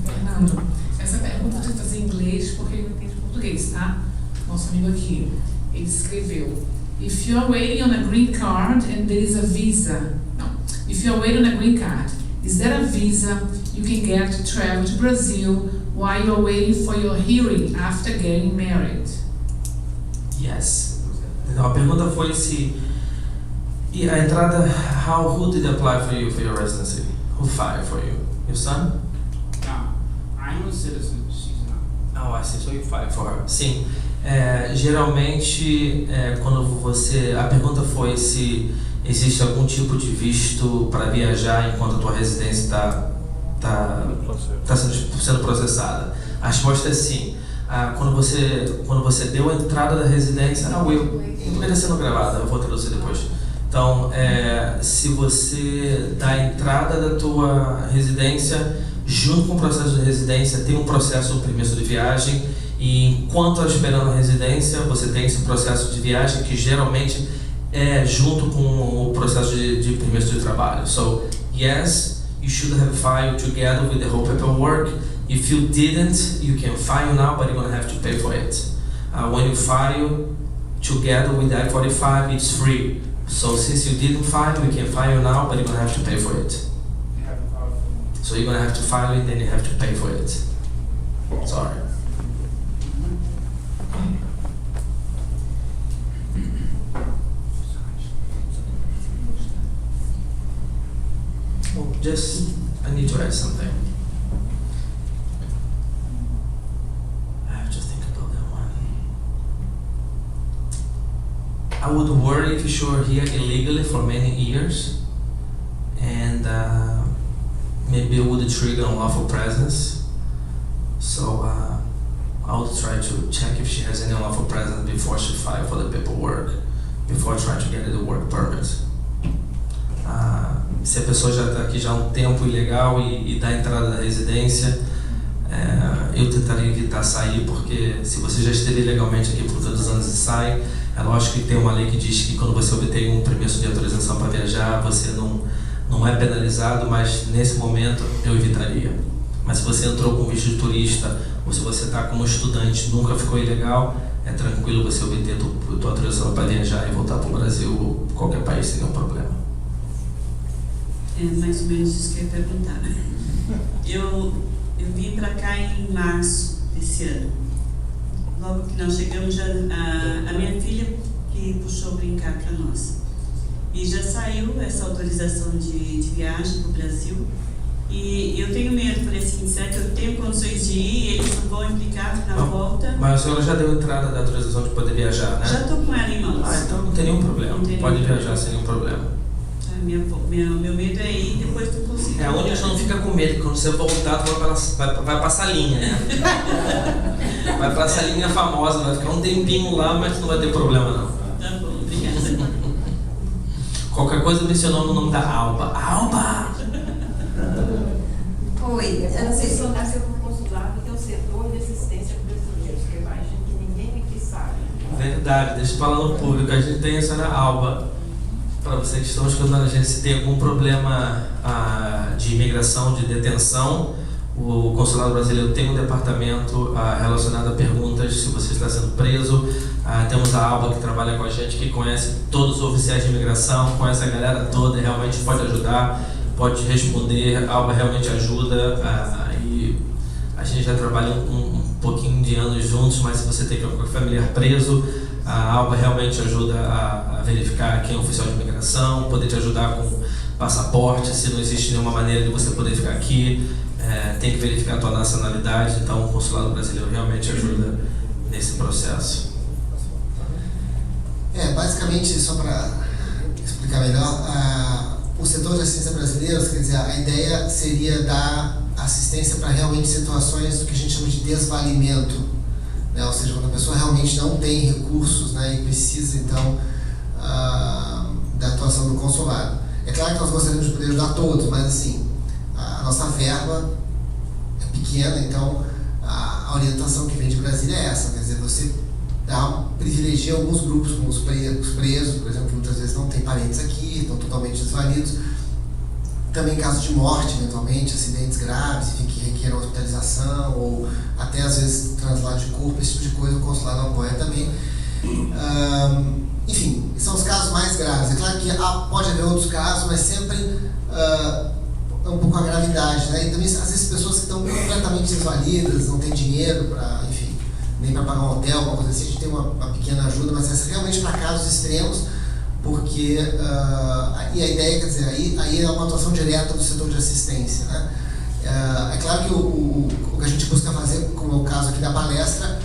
Fernando, essa pergunta eu tenho que fazer em inglês porque ele não entende português, tá? Nosso amigo aqui, ele escreveu: If you are waiting on a green card and there is a visa, if you are waiting on a green card, is there a visa you can get to travel to Brazil while you are waiting for your hearing after getting married? Yes. Então a pergunta foi se a entrada, who did apply for you for your residency? Who filed for you? Your son? No, I'm a citizen, she's not. Oh, I see. So you filed for her. Sim. Geralmente, quando a pergunta foi se existe algum tipo de visto para viajar enquanto a tua residência está sendo processada. A resposta é sim. Quando você deu a entrada da residência, tudo está sendo gravado, eu vou traduzir depois. Então, se você dá a entrada da tua residência, junto com o processo de residência, tem um processo de permisso de viagem, e enquanto está esperando a residência, você tem esse processo de viagem que geralmente é junto com o processo de permisso de trabalho. So, yes, you should have filed together with the whole paperwork. If you didn't, you can file now, but you're going to have to pay for it. When you file together with the I-45, it's free. So since you didn't file, you can file now, but you're going to have to pay for it. So you're going to have to file it, then you have to pay for it. Sorry. I need to add something. I have to think about that one. I would worry if you were here illegally for many years, and maybe it would trigger unlawful presence. So I would try to check if she has any unlawful presence before she filed for the paperwork, before trying to get the work permit. Se a pessoa já está aqui já há um tempo ilegal e dá a entrada da residência, eu tentaria evitar sair, porque se você já esteve ilegalmente aqui por todos os anos e sai, é lógico que tem uma lei que diz que quando você obtém um permisso de autorização para viajar, você não é penalizado, mas nesse momento eu evitaria. Mas se você entrou com visto de turista, ou se você está como estudante, nunca ficou ilegal, é tranquilo você obter tua autorização para viajar e voltar para o Brasil ou qualquer país sem nenhum problema. É mais ou menos isso que eu ia perguntar. Eu vim para cá em março desse ano. Logo que nós chegamos, a minha filha que puxou o green card para nós. E já saiu essa autorização de viagem para o Brasil. E eu tenho medo, falei assim, será que eu tenho condições de ir? Eles não vão implicar na volta? Mas a senhora já deu entrada da autorização de poder viajar, né? Já estou com ela em mãos. Então não tem nenhum problema. Pode viajar sem nenhum problema. Meu medo é ir depois tu conseguir. A única não fica com medo, quando você voltar, tu vai passar a linha, né? Vai passar a linha famosa, vai ficar um tempinho lá, mas tu não vai ter problema não. Tá bom, obrigada. Qualquer coisa mencionando o nome da Alba. Alba! Oi, eu não sei se eu nasci no consulado, que é o setor de assistência para brasileiros, que eu imagino que ninguém aqui sabe. Verdade, deixa eu falar no público, a gente tem a senhora Alba. Para vocês que estão escutando a gente, se tem algum problema de imigração, de detenção, o Consulado Brasileiro tem um departamento relacionado a perguntas se você está sendo preso. Temos a Alba que trabalha com a gente, que conhece todos os oficiais de imigração, conhece a galera toda e realmente pode ajudar, pode responder. A Alba realmente ajuda e a gente já trabalha um pouquinho de anos juntos, mas se você tem qualquer familiar preso, a Alba realmente ajuda a verificar quem é o oficial de imigração, poder te ajudar com passaporte, se não existe nenhuma maneira de você poder ficar aqui, tem que verificar a tua nacionalidade, então o Consulado Brasileiro realmente ajuda nesse processo. Basicamente, só para explicar melhor, o setor de assistência brasileira, quer dizer, a ideia seria dar assistência para realmente situações do que a gente chama de desvalimento, né? Ou seja, quando a pessoa realmente não tem recursos, né, e precisa então da atuação do consulado. É claro que nós gostaríamos de poder ajudar todos, mas assim, a nossa verba é pequena, então a orientação que vem de Brasília é essa, quer dizer, você privilegia alguns grupos, como os presos, por exemplo, que muitas vezes não têm parentes aqui, estão totalmente desvalidos. Também casos de morte, eventualmente, acidentes graves, enfim, que requeram hospitalização, ou até às vezes translado de corpo, esse tipo de coisa, o consulado apoia também. Enfim, são os casos mais graves. É claro que pode haver outros casos, mas sempre um pouco a gravidade, né? E também, às vezes, pessoas que estão completamente desvalidas, não têm dinheiro para, enfim, nem para pagar um hotel, alguma coisa assim, a gente tem uma pequena ajuda, mas essa é realmente para casos extremos, porque e a ideia, quer dizer, aí é uma atuação direta do setor de assistência, né? É claro que o que a gente busca fazer, como é o caso aqui da palestra,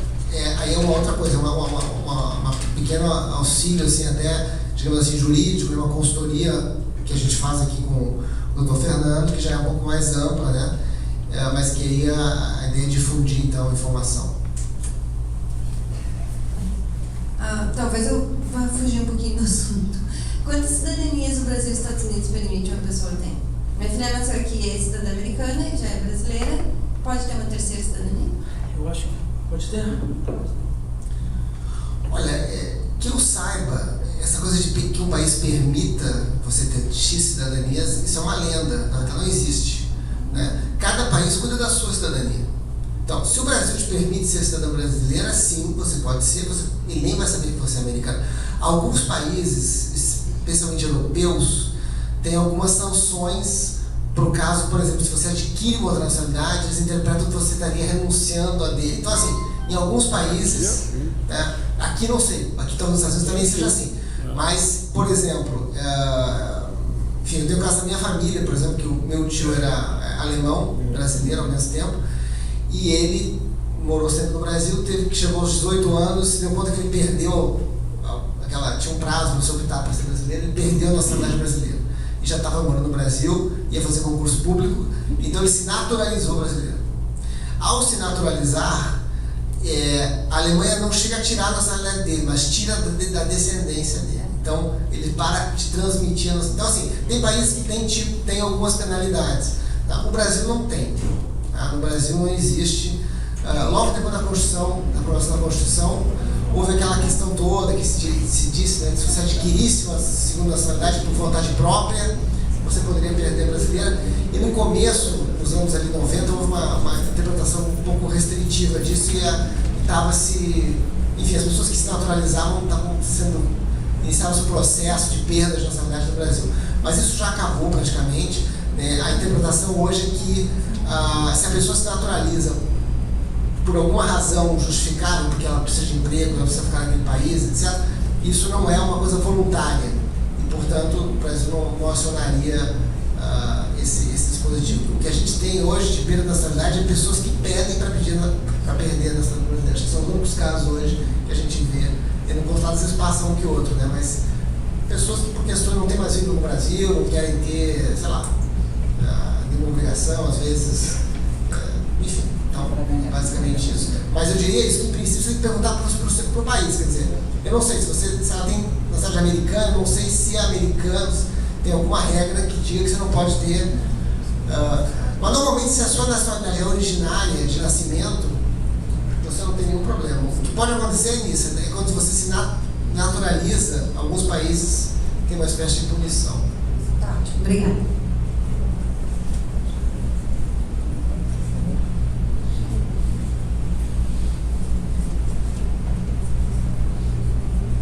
aí é uma outra coisa, uma pequeno auxílio, assim, até, digamos assim, jurídico, uma consultoria que a gente faz aqui com o Dr. Fernando, que já é um pouco mais ampla, né? Mas que aí a ideia é difundir, então, a informação. Talvez eu vá fugir um pouquinho do assunto. Quantas cidadanias o Brasil e os Estados Unidos permite uma pessoa ter? Minha filha nasceu aqui, é cidadã americana e já é brasileira. Pode ter uma terceira cidadania? Eu acho que pode ter. Olha, que eu saiba, essa coisa de que um país permita você ter X cidadanias, isso é uma lenda, então não existe, né? Cada país cuida da sua cidadania. Então, se o Brasil te permite ser cidadã brasileira, sim, você pode ser, e nem vai saber que você é americano. Alguns países, especialmente europeus, têm algumas sanções para o caso, por exemplo, se você adquire uma outra nacionalidade, eles interpretam que você estaria renunciando a dele. Então, assim, em alguns países, né, aqui não sei, aqui talvez nos Estados Unidos também seja assim, mas, por exemplo, enfim, eu tenho o caso da minha família, por exemplo, que o meu tio era alemão, brasileiro ao mesmo tempo, e ele morou sempre no Brasil, chegou aos 18 anos, se deu conta que ele perdeu, tinha um prazo para se optar para ser brasileiro, ele perdeu a nacionalidade brasileira. E já estava morando no Brasil, ia fazer concurso público, então ele se naturalizou brasileiro. Ao se naturalizar, a Alemanha não chega a tirar a nacionalidade dele, mas tira da descendência dele. Então, ele para de transmitir a nacionalidade. Então, assim, tem países que tem algumas penalidades. Tá? O Brasil não tem. Tá? No Brasil não existe. Logo depois da aprovação da Constituição, houve aquela questão toda que se disse, né, que se você adquirisse uma segunda nacionalidade por vontade própria, você poderia perder a brasileira. E no começo, nos anos ali 90, houve uma interpretação um pouco restritiva disso e enfim, as pessoas que se naturalizavam iniciavam o processo de perda de nacionalidade no Brasil. Mas isso já acabou praticamente, né? A interpretação hoje é que se a pessoa se naturaliza por alguma razão justificável, porque ela precisa de emprego, ela precisa ficar naquele país, etc., isso não é uma coisa voluntária. E, portanto, o Brasil não acionaria esse dispositivo. O que a gente tem hoje de perda de nacionalidade é pessoas que pedem para perder a nacionalidade brasileira. Acho que são os únicos casos hoje que a gente vê. E no consulado às vezes passa um que outro, né? Mas pessoas que por questões não têm mais vínculo no Brasil, não querem ter, sei lá, nenhuma obrigação, às vezes, enfim, então, basicamente isso. Mas eu diria isso, que em princípio você tem que perguntar para o país, quer dizer, eu não sei se ela tem nacionalidade americana, não sei se americanos tem alguma regra que diga que você não pode ter, mas normalmente se a sua nacionalidade é originária de nascimento, você não tem nenhum problema. O que pode acontecer nisso é quando você se naturaliza, alguns países têm uma espécie de punição. Tá, obrigada.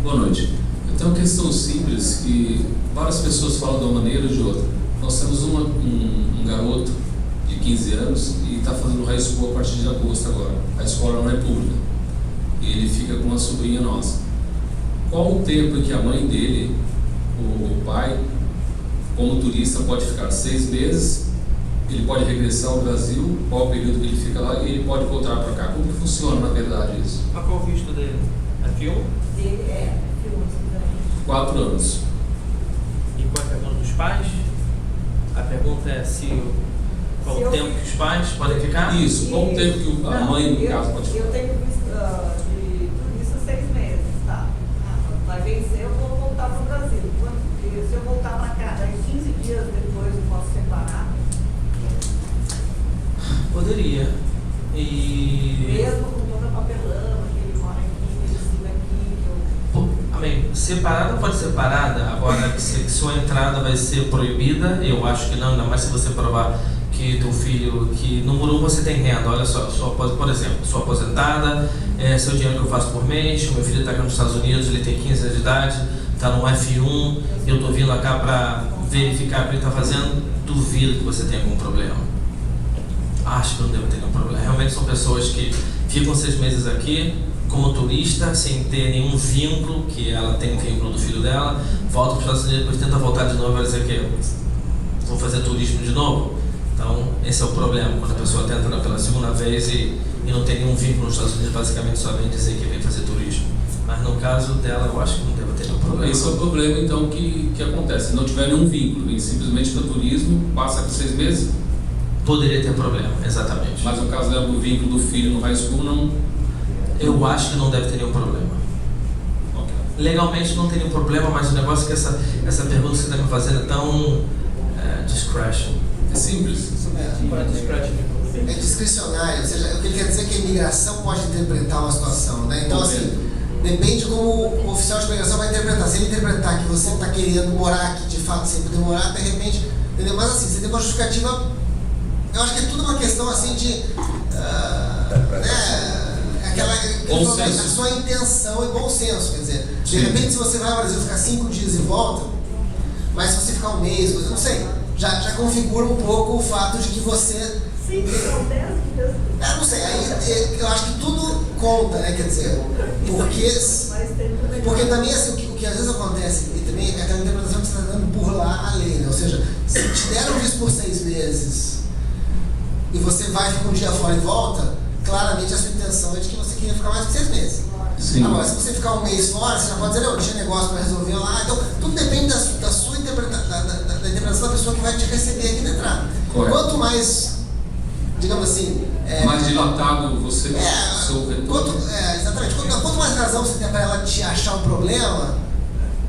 Boa noite. Eu tenho uma questão simples que várias pessoas falam de uma maneira ou de outra. Nós temos um garoto de 15 anos e está fazendo high school a partir de agosto agora. A escola não é pública. E ele fica com uma sobrinha nossa. Qual o tempo em que a mãe dele, o pai, como turista, pode ficar? 6 meses? Ele pode regressar ao Brasil? Qual o período que ele fica lá? E ele pode voltar para cá? Como que funciona, na verdade, isso? Qual é o visto dele? É F1? Dele é F1. 4 anos. E qual é a pergunta dos pais? A pergunta é qual o tempo que os pais podem ficar? Isso, qual o tempo que a mãe, no caso, pode ficar? Eu tenho visto de turista 6 meses, tá? Vai vencer, eu vou voltar para o Brasil. Porque se eu voltar para cá, daí 15 dias depois eu posso separar. Poderia. Mesmo com toda a papelão, que ele mora aqui, que ele estuda aqui. Amém. Separada pode ser separada, agora se sua entrada vai ser proibida, eu acho que não, ainda mais se você provar que teu filho, que número 1 você tem renda, olha só, por exemplo, sou aposentada, seu dinheiro que eu faço por mês, o meu filho está aqui nos Estados Unidos, ele tem 15 anos de idade, está no F1, eu estou vindo cá para verificar o que ele está fazendo, duvido que você tenha algum problema. Acho que não deve ter nenhum problema. Realmente são pessoas que ficam 6 meses aqui como turista, sem ter nenhum vínculo, que ela tem um vínculo do filho dela, volta para os Estados Unidos, depois tenta voltar de novo e vai dizer que vou fazer turismo de novo. Então, esse é o problema, quando a pessoa tenta pela segunda vez e não tem nenhum vínculo nos Estados Unidos, basicamente só vem dizer que vem fazer turismo. Mas no caso dela, eu acho que não deve ter nenhum problema. Esse é o problema, então, que acontece. Se não tiver nenhum vínculo, vem simplesmente para turismo, passa aqui 6 meses? Poderia ter problema, exatamente. Mas no caso do vínculo do filho no high school, não... Eu acho que não deve ter nenhum problema. Okay. Legalmente não tem nenhum problema, mas o negócio é que essa pergunta que você está me fazendo é tão discretion. É simples. É discricionário, ou seja, o que ele quer dizer é que a imigração pode interpretar uma situação, né? Então, assim, depende como o oficial de imigração vai interpretar. Se ele interpretar que você está querendo morar aqui de fato sem poder morar, de repente, entendeu? Mas assim, você tem uma justificativa, eu acho que é tudo uma questão assim de a sua intenção e bom senso, quer dizer, de repente se você vai ao Brasil ficar 5 dias e volta, mas se você ficar um mês, não sei, já configura um pouco o fato de que você... Sim, são 10 dias. Não sei, aí eu acho que tudo conta, né, quer dizer, porque também assim, o que às vezes acontece, e também é aquela interpretação que você está dando burlar a lei, né, ou seja, se te deram visto por 6 meses e você vai, fica um dia fora e volta, claramente a sua intenção é de que você queria ficar mais de 6 meses. Sim. Agora, se você ficar um mês fora, você já pode dizer, não, tinha negócio para resolver lá. Então, tudo depende da sua interpretação, da interpretação da pessoa que vai te receber aqui na entrada. Quanto mais, digamos assim... mais dilatado você exatamente. Quanto mais razão você tem para ela te achar um problema,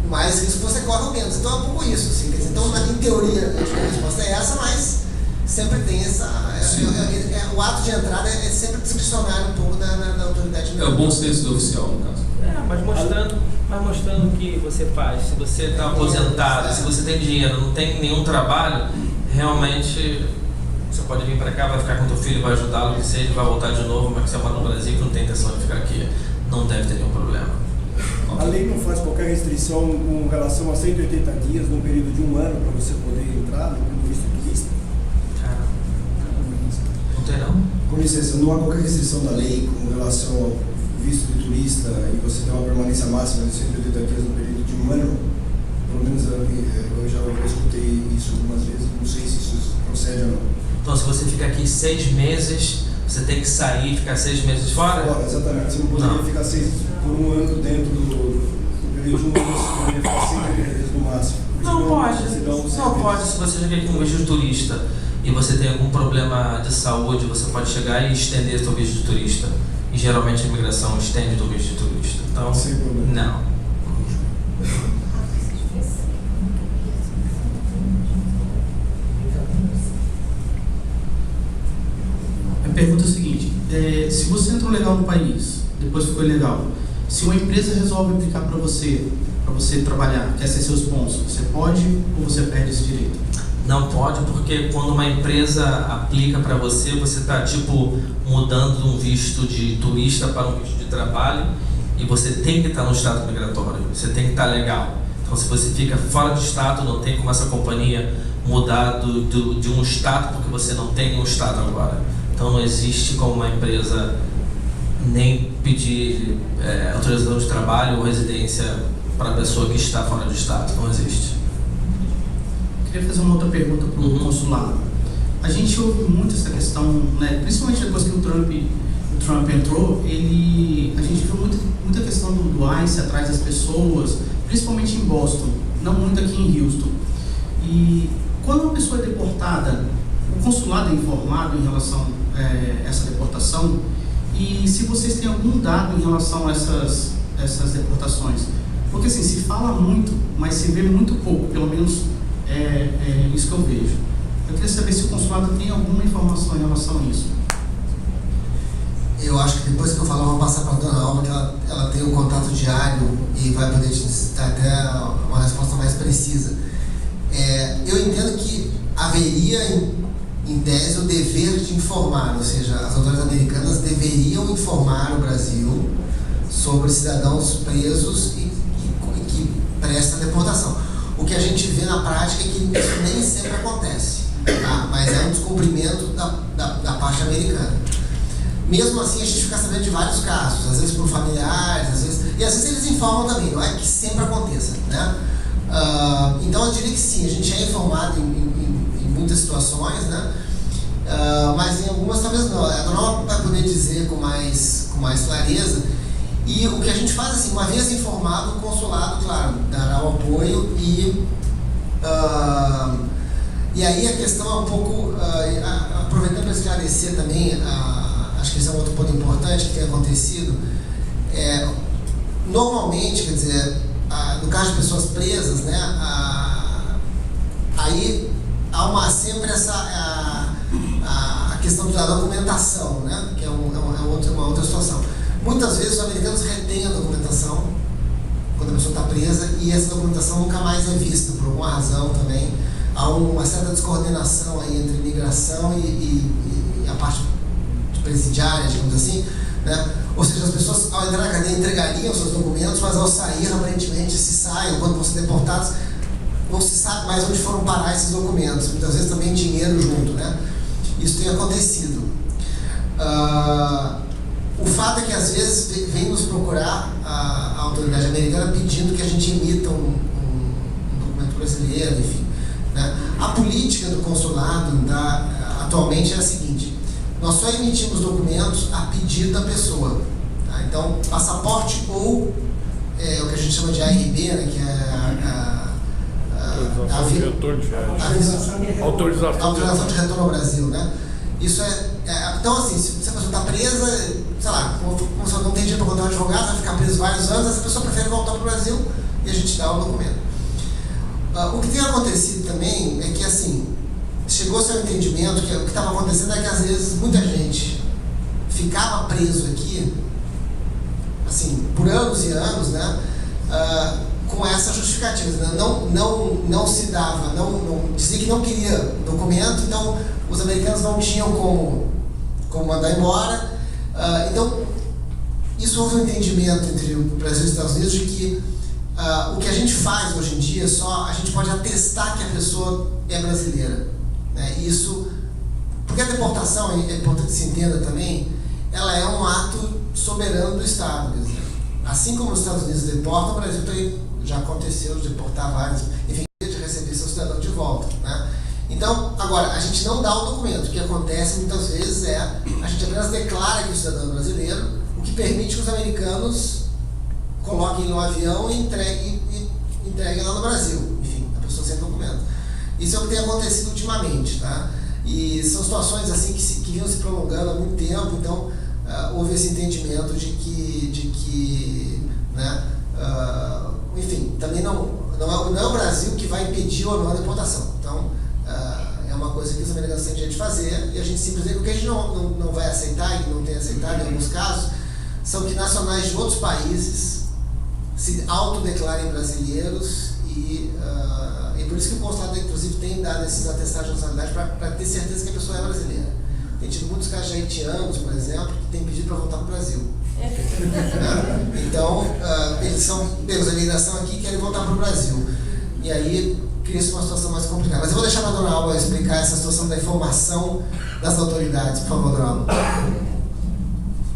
mais risco você corre ou menos. Então é um pouco isso, assim. Quer dizer, então, em teoria, a resposta é essa, mas sempre tem essa... o ato de entrada é sempre discricionário um pouco da autoridade. É o bom senso do oficial, no caso. Mas Vai mostrando o que você faz. Se você está aposentado, se você tem dinheiro, não tem nenhum trabalho, realmente você pode vir para cá, vai ficar com teu filho, vai ajudá-lo, que seja, vai voltar de novo, mas que você mora no Brasil, que não tem intenção de ficar aqui, não deve ter nenhum problema. A lei não faz qualquer restrição com relação a 180 dias, num período de 1 ano, para você poder entrar no visto turista? Não tem não. Com licença, não há qualquer restrição da lei com relação ao visto de turista e você tem uma permanência máxima de 180 dias no período de 1 ano? Pelo menos eu já escutei isso algumas vezes, não sei se isso procede ou não. Então, se você fica aqui 6 meses, você tem que sair e ficar 6 meses fora? Exatamente, você não poderia ficar por 1 ano dentro do período de 1 ano, você poderia ficar 180 dias no máximo. Não pode, não pode. Se você chega aqui com visto de turista e você tem algum problema de saúde, você pode chegar e estender seu visto de turista. E geralmente a imigração estende o visto de turista. Então, não. A pergunta é a seguinte, se você entrou legal no país, depois ficou ilegal, se uma empresa resolve aplicar para você trabalhar, quer ser seu sponsor, você pode ou você perde esse direito? Não pode, porque quando uma empresa aplica para você está tipo mudando de um visto de turista para um visto de trabalho e você tem que estar no estado migratório, você tem que estar legal. Então, se você fica fora do estado, não tem como essa companhia mudar de um estado, porque você não tem nenhum estado agora. Então, não existe como uma empresa nem pedir autorização de trabalho ou residência para a pessoa que está fora do estado, não existe. Queria fazer uma outra pergunta para o consulado. A gente ouve muito essa questão, né, principalmente depois que o Trump entrou, a gente viu muita questão do ICE atrás das pessoas, principalmente em Boston, não muito aqui em Houston. E quando uma pessoa é deportada, o consulado é informado em relação a essa deportação, e se vocês têm algum dado em relação a essas deportações. Porque assim, se fala muito, mas se vê muito pouco, pelo menos é isso que eu vejo. Eu queria saber se o consulado tem alguma informação em relação a isso. Eu acho que depois que eu falar, eu vou passar para a dona Alma, que ela tem um contato diário e vai poder te dar até uma resposta mais precisa. Eu entendo que haveria, em tese, o dever de informar, ou seja, as autoridades americanas deveriam informar o Brasil sobre cidadãos presos e que prestam deportação. O que a gente vê na prática é que isso nem sempre acontece, tá? Mas é um descumprimento da parte americana. Mesmo assim, a gente fica sabendo de vários casos, às vezes por familiares, e às vezes eles informam também, não é que sempre aconteça, né? Então eu diria que sim, a gente é informado em muitas situações, né? Mas em algumas talvez não. A dona vai poder dizer com mais clareza. E o que a gente faz, assim, uma vez informado, o consulado, claro, dará o apoio e aí a questão é um pouco, aproveitando para esclarecer também, acho que esse é um outro ponto importante que tem acontecido, normalmente, quer dizer, no caso de pessoas presas, né, aí há sempre a questão da documentação, né, que é uma outra situação. Muitas vezes os americanos retêm a documentação quando a pessoa está presa e essa documentação nunca mais é vista, por alguma razão também. Há uma certa descoordenação aí entre imigração e a parte presidiária, digamos assim, né? Ou seja, as pessoas ao entrar na cadeia entregariam seus documentos, mas ao sair, aparentemente, se saem, quando vão ser deportados, não se sabe mais onde foram parar esses documentos. Muitas vezes também dinheiro junto, né? Isso tem acontecido. O fato é que às vezes vem nos procurar a autoridade americana pedindo que a gente emita um documento brasileiro, enfim, né? A política do consulado atualmente é a seguinte: nós só emitimos documentos a pedido da pessoa, tá? Então, passaporte ou o que a gente chama de ARB, né, que é autorização de retorno ao Brasil, né? Isso então, assim, se a pessoa está presa, sei lá, como não tem dinheiro para contratar um advogado, vai ficar preso vários anos, essa pessoa prefere voltar para o Brasil e a gente dá o documento. O que tem acontecido também é que, assim, chegou-se ao entendimento que o que estava acontecendo é que, às vezes, muita gente ficava preso aqui, assim, por anos e anos, né? com essa justificativa. Não se dava, dizia que não queria documento, então os americanos não tinham como mandar embora. Então, isso houve um entendimento entre o Brasil e os Estados Unidos de que o que a gente faz hoje em dia, só a gente pode atestar que a pessoa é brasileira. Né? Isso, porque a deportação, é importante que se entenda também, ela é um ato soberano do Estado. Assim como os Estados Unidos deportam, o Brasil já aconteceu de deportar vários, enfim, de receber seu cidadão de volta. Né? Então, agora, a gente não dá o documento. O que acontece muitas vezes é, a gente apenas declara que o cidadão é brasileiro, o que permite que os americanos coloquem no avião e entreguem lá no Brasil. Enfim, a pessoa sem documento. Isso é o que tem acontecido ultimamente, tá? E são situações assim que vinham se prolongando há muito tempo, então houve esse entendimento de que né, enfim, também não é o Brasil que vai impedir ou não a deportação. Então, é uma coisa que os americanos têm jeito de fazer, e a gente simplesmente, o que a gente não vai aceitar, e não tem aceitado em alguns casos, são que nacionais de outros países se autodeclarem brasileiros, e por isso que o consulado, inclusive, tem dado esses atestados de nacionalidade para ter certeza que a pessoa é brasileira. Tem tido muitos casos de haitianos, por exemplo, que têm pedido para voltar para o Brasil. Então, eles são pegos a imigração aqui e querem voltar para o Brasil. E aí cria-se uma situação mais complicada. Mas eu vou deixar para a dona Alba explicar essa situação da informação das autoridades. Por favor, dona Alba.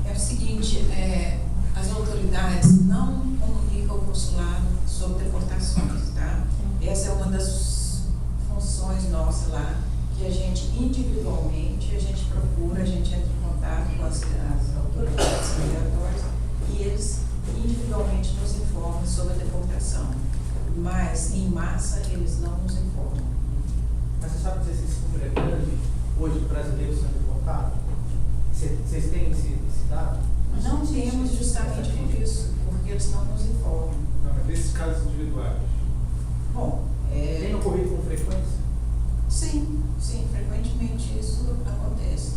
É o seguinte, as autoridades não comunicam ao consulado sobre deportações, tá? Essa é uma das funções nossas lá, que a gente individualmente, a gente procura, a gente entra em contato com as autoridades migratórias e eles individualmente nos informam sobre a deportação. Mas, em massa, eles não nos informam. Mas você sabe dizer se esse número é grande? Hoje, os brasileiros são deportados? Vocês têm esse dado? Não temos justamente por isso, porque eles não nos informam. Não, mas desses casos individuais? Bom, tem ocorrido com frequência? Sim, frequentemente isso acontece.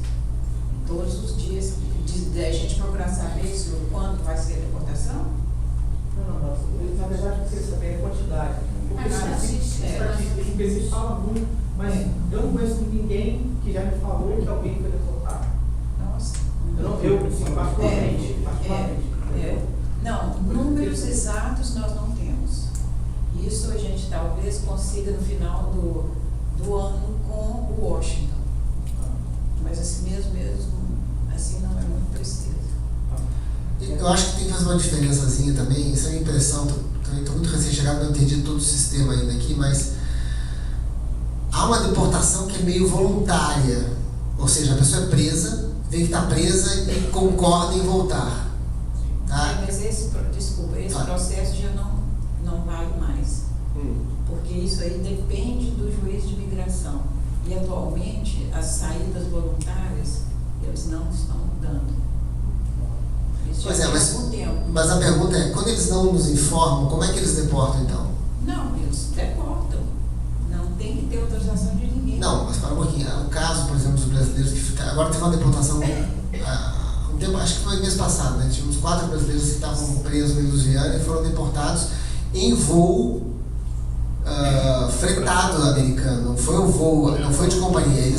Todos os dias, a gente procurar saber quando vai ser a deportação? Não. Na verdade, precisa saber a quantidade. Porque estatística fala muito, mas eu não conheço ninguém que já me falou que alguém foi deportado. Nossa. Particularmente. Não, números exatos nós não temos. Isso a gente talvez consiga no final do ano com o Washington. Mas assim mesmo, assim não é muito preciso. Eu acho que tem que fazer uma diferençazinha também, isso é a minha impressão, também estou muito recém-chegado, não entendi todo o sistema ainda aqui, mas há uma deportação que é meio voluntária, ou seja, a pessoa é presa, vê que está presa e concorda em voltar. Tá? Mas esse processo já não vale mais, porque isso aí depende do juiz de imigração, e atualmente as saídas voluntárias eles não estão dando. Pois é, mas a pergunta é, quando eles não nos informam, como é que eles deportam então? Não, eles deportam. Não tem que ter autorização de ninguém. Não, mas para um pouquinho. O caso, por exemplo, dos brasileiros que ficaram... Agora teve uma deportação, um tempo, acho que foi mês passado, né? Tínhamos 4 brasileiros que estavam presos em Louisiana e foram deportados em voo fretado americano. Não foi um voo, não foi de companhia.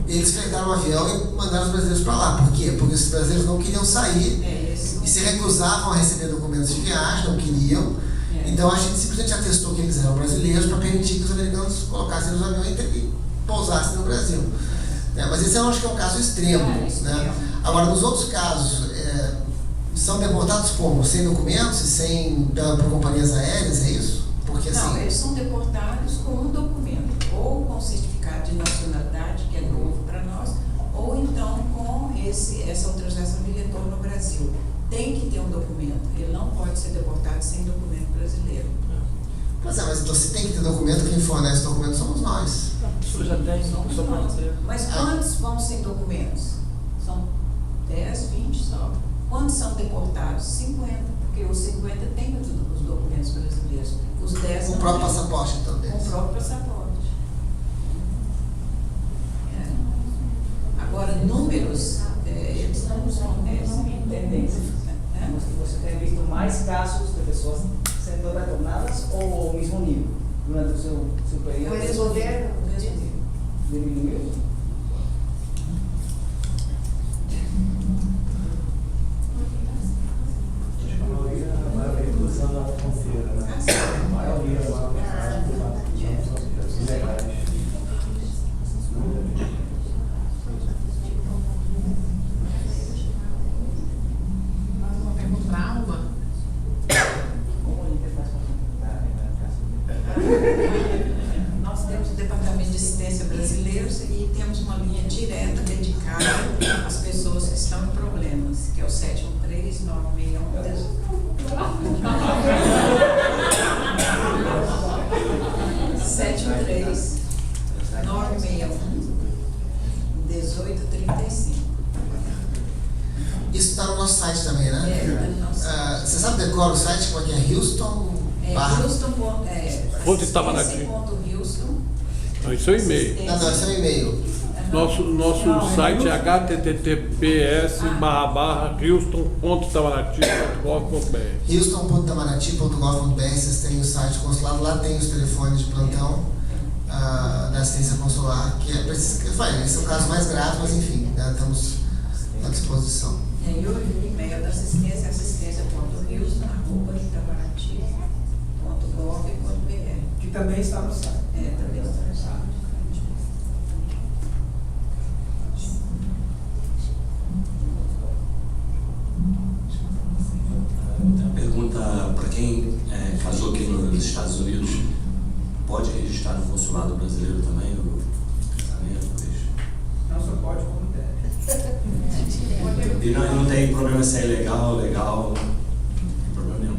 Eles fretaram um avião e mandaram os brasileiros para lá. Por quê? Porque os brasileiros não queriam sair e se recusavam a receber documentos de viagem, não queriam. Então a gente simplesmente atestou que eles eram brasileiros para permitir que os americanos colocassem nos aviões e pousassem no Brasil. Mas esse eu acho que é um caso extremo. Né? Agora, nos outros casos, são deportados como? Sem documentos e por companhias aéreas, é isso? Porque, não, assim, eles são deportados com um documento, ou com certificado de nacionalidade, que é novo para nós, ou então com essa autorização de retorno no Brasil. Tem que ter um documento, ele não pode ser deportado sem documento brasileiro. Pois é, mas então, se tem que ter documento, quem fornece documento somos nós. Isso já tem, somos nós. Mas quantos vão sem documentos? São 10, 20 só. Quantos são deportados? 50, porque os 50 têm os documentos brasileiros. Os 10 com o próprio passaporte, então, deles. Com o próprio passaporte. Agora, números, eles não nos fornecem. Tendência. Você tem visto mais casos de pessoas sendo retornadas ou o mesmo nível durante o seu período? O mesmo nível. Diminuiu? A maioria cruzando a fronteira, né? A maioria lá ilegais. Tem um trauma. Como a gente faz para Nós temos o Departamento de Assistência Brasileiros e temos uma linha direta dedicada às pessoas que estão em problemas, que é o 713-961. 713-961-1835. Isso está no nosso site também, né? É, está no nosso site. Você sabe decorar o site? Como é que é? Houston? Houston. Fonte Itamaraty. Houston. Não, isso é o e-mail. Não, esse é o e-mail. Nosso site é https://houston.itamaraty.gov.br. houston.itamaraty.gov.br, vocês têm o site do consulado, lá tem os telefones de plantão da assistência consular, que é para esse é o caso mais grave, mas enfim, estamos à disposição. E o e-mail da assistência, assistência.houston@itamaraty.gov.br. Que também está no site. Também está no site. Uma pergunta para quem casou aqui nos Estados Unidos, pode registrar no consulado brasileiro também o casamento? Não só pode, como deve. E não tem problema se é legal, não tem problema nenhum.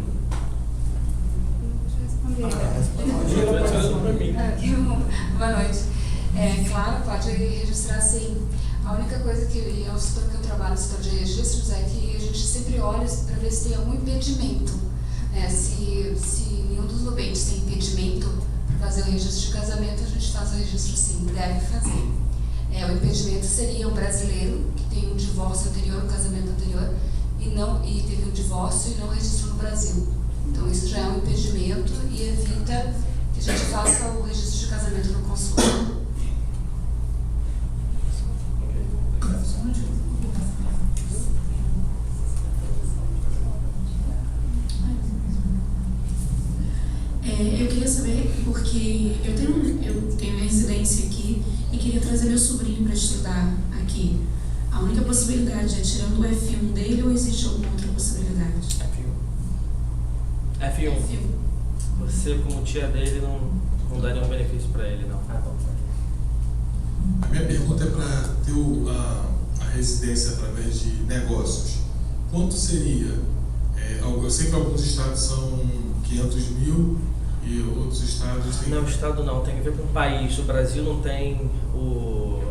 Boa noite. Claro, pode registrar sim. A única coisa que é o setor que eu trabalho, o setor de registros, é que a gente sempre olha para ver se tem algum impedimento. Se nenhum dos nubentes tem impedimento para fazer o registro de casamento, a gente faz o registro sim, deve fazer. O impedimento seria um brasileiro que tem um divórcio anterior, um casamento anterior, e teve um divórcio e não registrou no Brasil. Então isso já é um impedimento e evita que a gente faça o registro de casamento no consulado. Eu queria saber, porque eu tenho residência aqui e queria trazer meu sobrinho para estudar aqui. A única possibilidade é tirando o F1 dele ou existe alguma outra possibilidade? F1. Você, como tia dele, não dá nenhum benefício para ele, não. A minha pergunta é para ter a residência através de negócios. Quanto seria? Eu sei que alguns estados são 500 mil e outros estados têm... Não, estado não, tem a ver com o país. O Brasil não tem o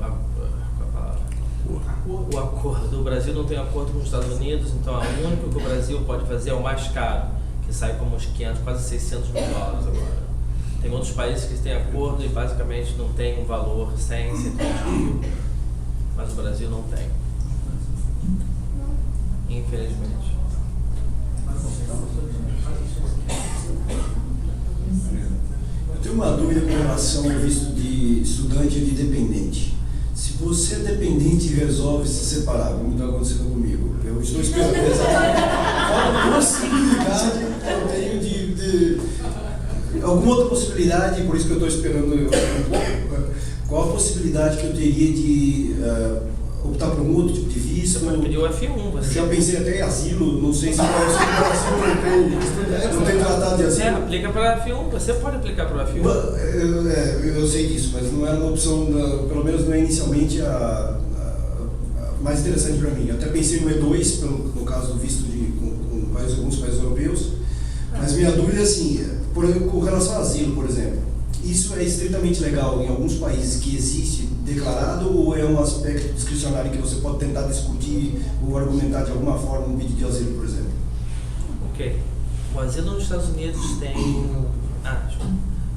acordo. O Brasil não tem acordo com os Estados Unidos, então o único que o Brasil pode fazer é o mais caro, que sai como uns 500, quase 600 mil dólares agora. Tem outros países que têm acordo e basicamente não tem um valor 100, 120 mil, mas o Brasil não tem. Infelizmente. Eu tenho uma dúvida com relação ao visto de estudante e de dependente. Se você é dependente e resolve se separar, como está acontecendo comigo, eu estou esperando qual a possibilidade eu tenho de alguma outra possibilidade, por isso que eu estou esperando um pouco, qual a possibilidade que eu teria de optar por um outro tipo de vista? Você pediu F1, você... Já pensei até em asilo, não sei se o Brasil não tem tratado de asilo. Aplica para F1, você pode aplicar para F1. Eu sei disso, mas não é uma opção, pelo menos não é inicialmente a mais interessante para mim. Eu até pensei no E2, no caso do visto com alguns países europeus, mas minha dúvida é assim, com relação ao asilo, por exemplo, isso é estritamente legal em alguns países que existe declarado ou é um aspecto discricionário que você pode tentar discutir ou argumentar de alguma forma um pedido de asilo, por exemplo? Ok. O asilo nos Estados Unidos tem...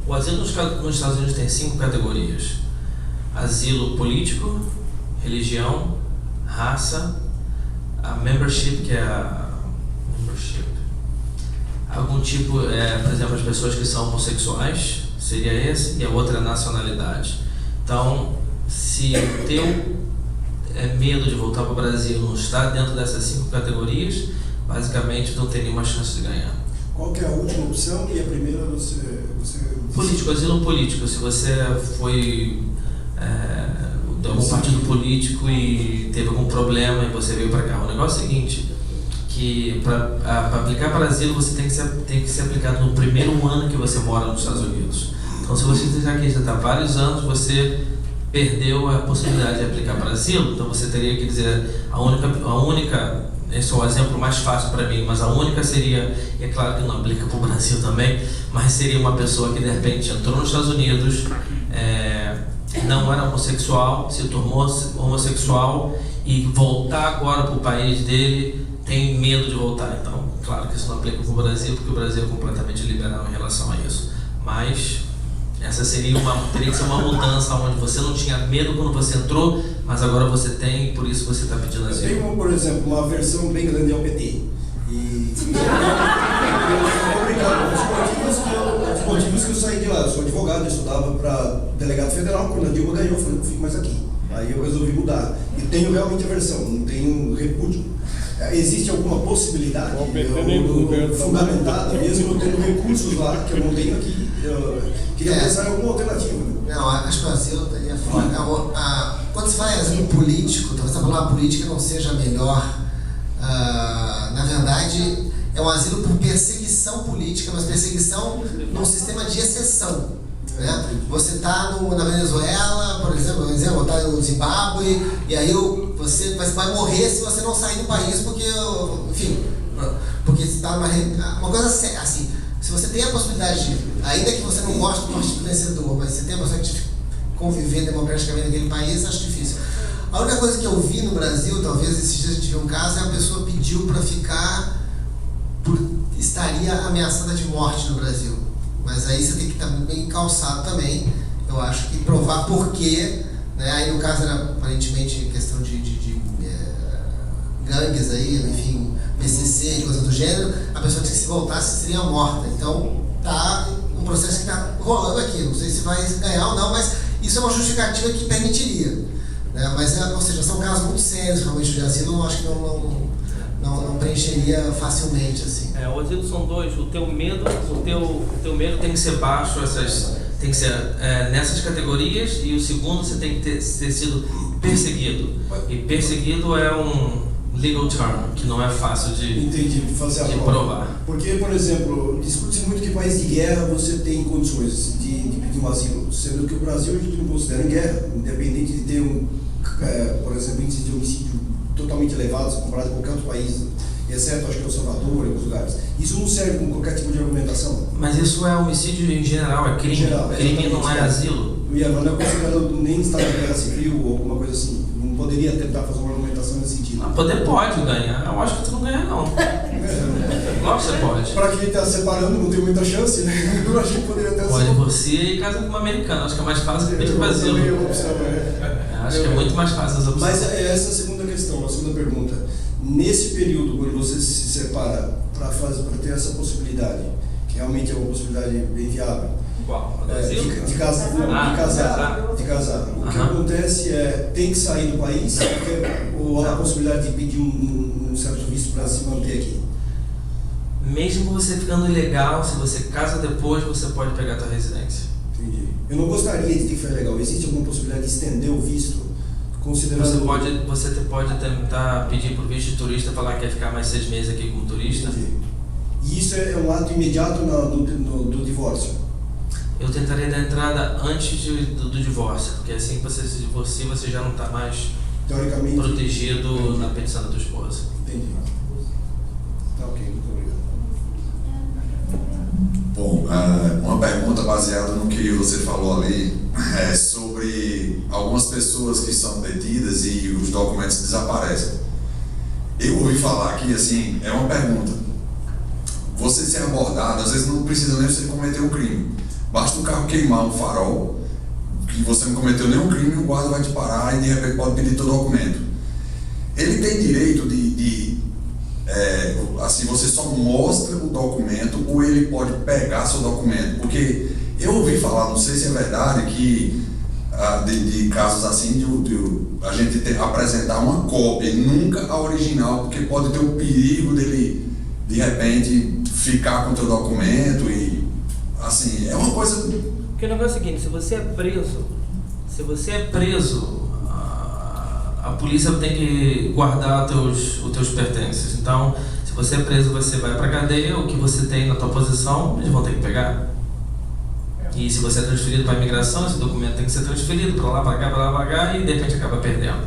O asilo nos Estados Unidos tem 5 categorias. Asilo político, religião, raça, a membership, que é a... membership. algum tipo, por exemplo, as pessoas que são homossexuais, seria esse, e a outra é nacionalidade. Então, se o teu medo de voltar para o Brasil não está dentro dessas 5 categorias, basicamente não tem nenhuma chance de ganhar. Qual que é a última opção e a primeira você... Político, asilo político. Se você foi de algum partido político e teve algum problema e você veio para cá. O negócio é o seguinte, que para aplicar para asilo você tem que ser aplicado no primeiro ano que você mora nos Estados Unidos. Então, se você está aqui, já está há vários anos, você perdeu a possibilidade de aplicar para asilo. Então, você teria que dizer a única, esse é o exemplo mais fácil para mim, mas a única seria, e é claro que não aplica para o Brasil também, mas seria uma pessoa que de repente entrou nos Estados Unidos, não era homossexual, se tornou homossexual e voltar agora para o país dele, tem medo de voltar. Então, claro que isso não aplica para o Brasil, porque o Brasil é completamente liberal em relação a isso. Mas essa teria que ser uma mudança onde você não tinha medo quando você entrou, mas agora você tem e por isso você está pedindo asilo. Eu tenho, por exemplo, uma versão bem grande ao PT. E os motivos que eu saí de lá. Eu sou advogado, eu estudava para delegado federal. Quando a Dilma ganhou, eu falei, não fico mais aqui. Aí eu resolvi mudar. E tenho realmente aversão, não tenho repúdio. Existe alguma possibilidade fundamentada, mesmo eu tendo recursos lá, que eu não tenho aqui, eu queria pensar em alguma alternativa. Não, acho que o asilo estaria fora. Quando se fala em asilo político, talvez a palavra política não seja a melhor. Na verdade, é um asilo por perseguição política, mas perseguição num sistema de exceção. Né? Você está na Venezuela, por exemplo, está no Zimbábue, e aí você vai morrer se você não sair do país, porque, enfim, porque está uma coisa assim, se você tem a possibilidade de, ainda que você não goste do partido vencedor, mas você tem a possibilidade de conviver democraticamente naquele país, acho difícil. A única coisa que eu vi no Brasil, talvez esses dias a gente viu um caso, é a pessoa pediu para ficar, estaria ameaçada de morte no Brasil. Mas aí você tem que estar bem calçado também, eu acho, que provar porquê, né? Aí no caso era aparentemente questão de gangues aí, enfim, PCC, coisa do gênero, a pessoa que se voltasse seria morta. Então tá um processo que está rolando aqui, não sei se vai ganhar ou não, mas isso é uma justificativa que permitiria. Né? Mas, ou seja, são casos muito sérios realmente de asilo, eu acho que não preencheria facilmente assim. O asilo são dois, o teu medo tem que ser baixo, tem que ser nessas categorias, e o segundo você tem que ter sido perseguido. E perseguido é um legal term, que não é fácil de provar. Porque, por exemplo, discute-se muito que em país de guerra você tem condições de pedir um asilo, sendo que o Brasil a gente não considera em guerra, independente de ter por exemplo, índice de homicídio totalmente elevados comparado com qualquer outro país, exceto acho que El Salvador e outros lugares. Isso não serve como qualquer tipo de argumentação. Mas isso é homicídio em geral, é crime. Crime não é asilo. Mas não é considerado nem estado de guerra civil ou alguma coisa assim. Não poderia tentar fazer uma argumentação nesse sentido. Pode ganhar. Eu acho que tu não ganha, não. Lógico que você pode. Para quem está separando, não tem muita chance, né? Eu acho que poderia ter pode você e casa com uma americana. Acho que é mais fácil que pedir asilo. Acho que é muito mais fácil as opções. Mas essa é a segunda questão, a segunda pergunta. Nesse período, quando você se separa para ter essa possibilidade, que realmente é uma possibilidade bem viável, de casar. O que acontece tem que sair do país, ou há a possibilidade de pedir um certo visto para se manter aqui? Mesmo você ficando ilegal, se você casa depois, você pode pegar a tua residência. Entendi. Eu não gostaria de ter que ficar ilegal. Existe alguma possibilidade de estender o visto? Considerando... Você pode tentar pedir por visto de turista, falar que quer ficar mais 6 meses aqui como turista. Entendi. E isso é um ato imediato do divórcio? Eu tentaria dar entrada antes do divórcio, porque assim que você se divorcia, você já não está mais teoricamente protegido na petição da tua esposa. Entendi. Tá ok, muito obrigado. Bom, uma pergunta baseada no que você falou ali sobre algumas pessoas que são detidas e os documentos desaparecem. Eu ouvi falar aqui, assim, é uma pergunta. Você ser abordado, às vezes não precisa nem você cometer um crime. Basta o carro queimar um farol, que você não cometeu nenhum crime, o guarda vai te parar e de repente pode pedir teu documento. Ele tem direito de assim, você só mostra o documento ou ele pode pegar seu documento? Porque eu ouvi falar, não sei se é verdade, que de casos assim, de a gente apresentar uma cópia e nunca a original, porque pode ter o perigo dele, de repente, ficar com o teu documento e, assim, é uma coisa... Porque o negócio é o seguinte, se você é preso, a polícia tem que guardar os teus pertences. Então, se você é preso, você vai pra cadeia, o que você tem na tua posição, eles vão ter que pegar. E se você é transferido para a imigração, esse documento tem que ser transferido para lá, para cá, e de repente acaba perdendo.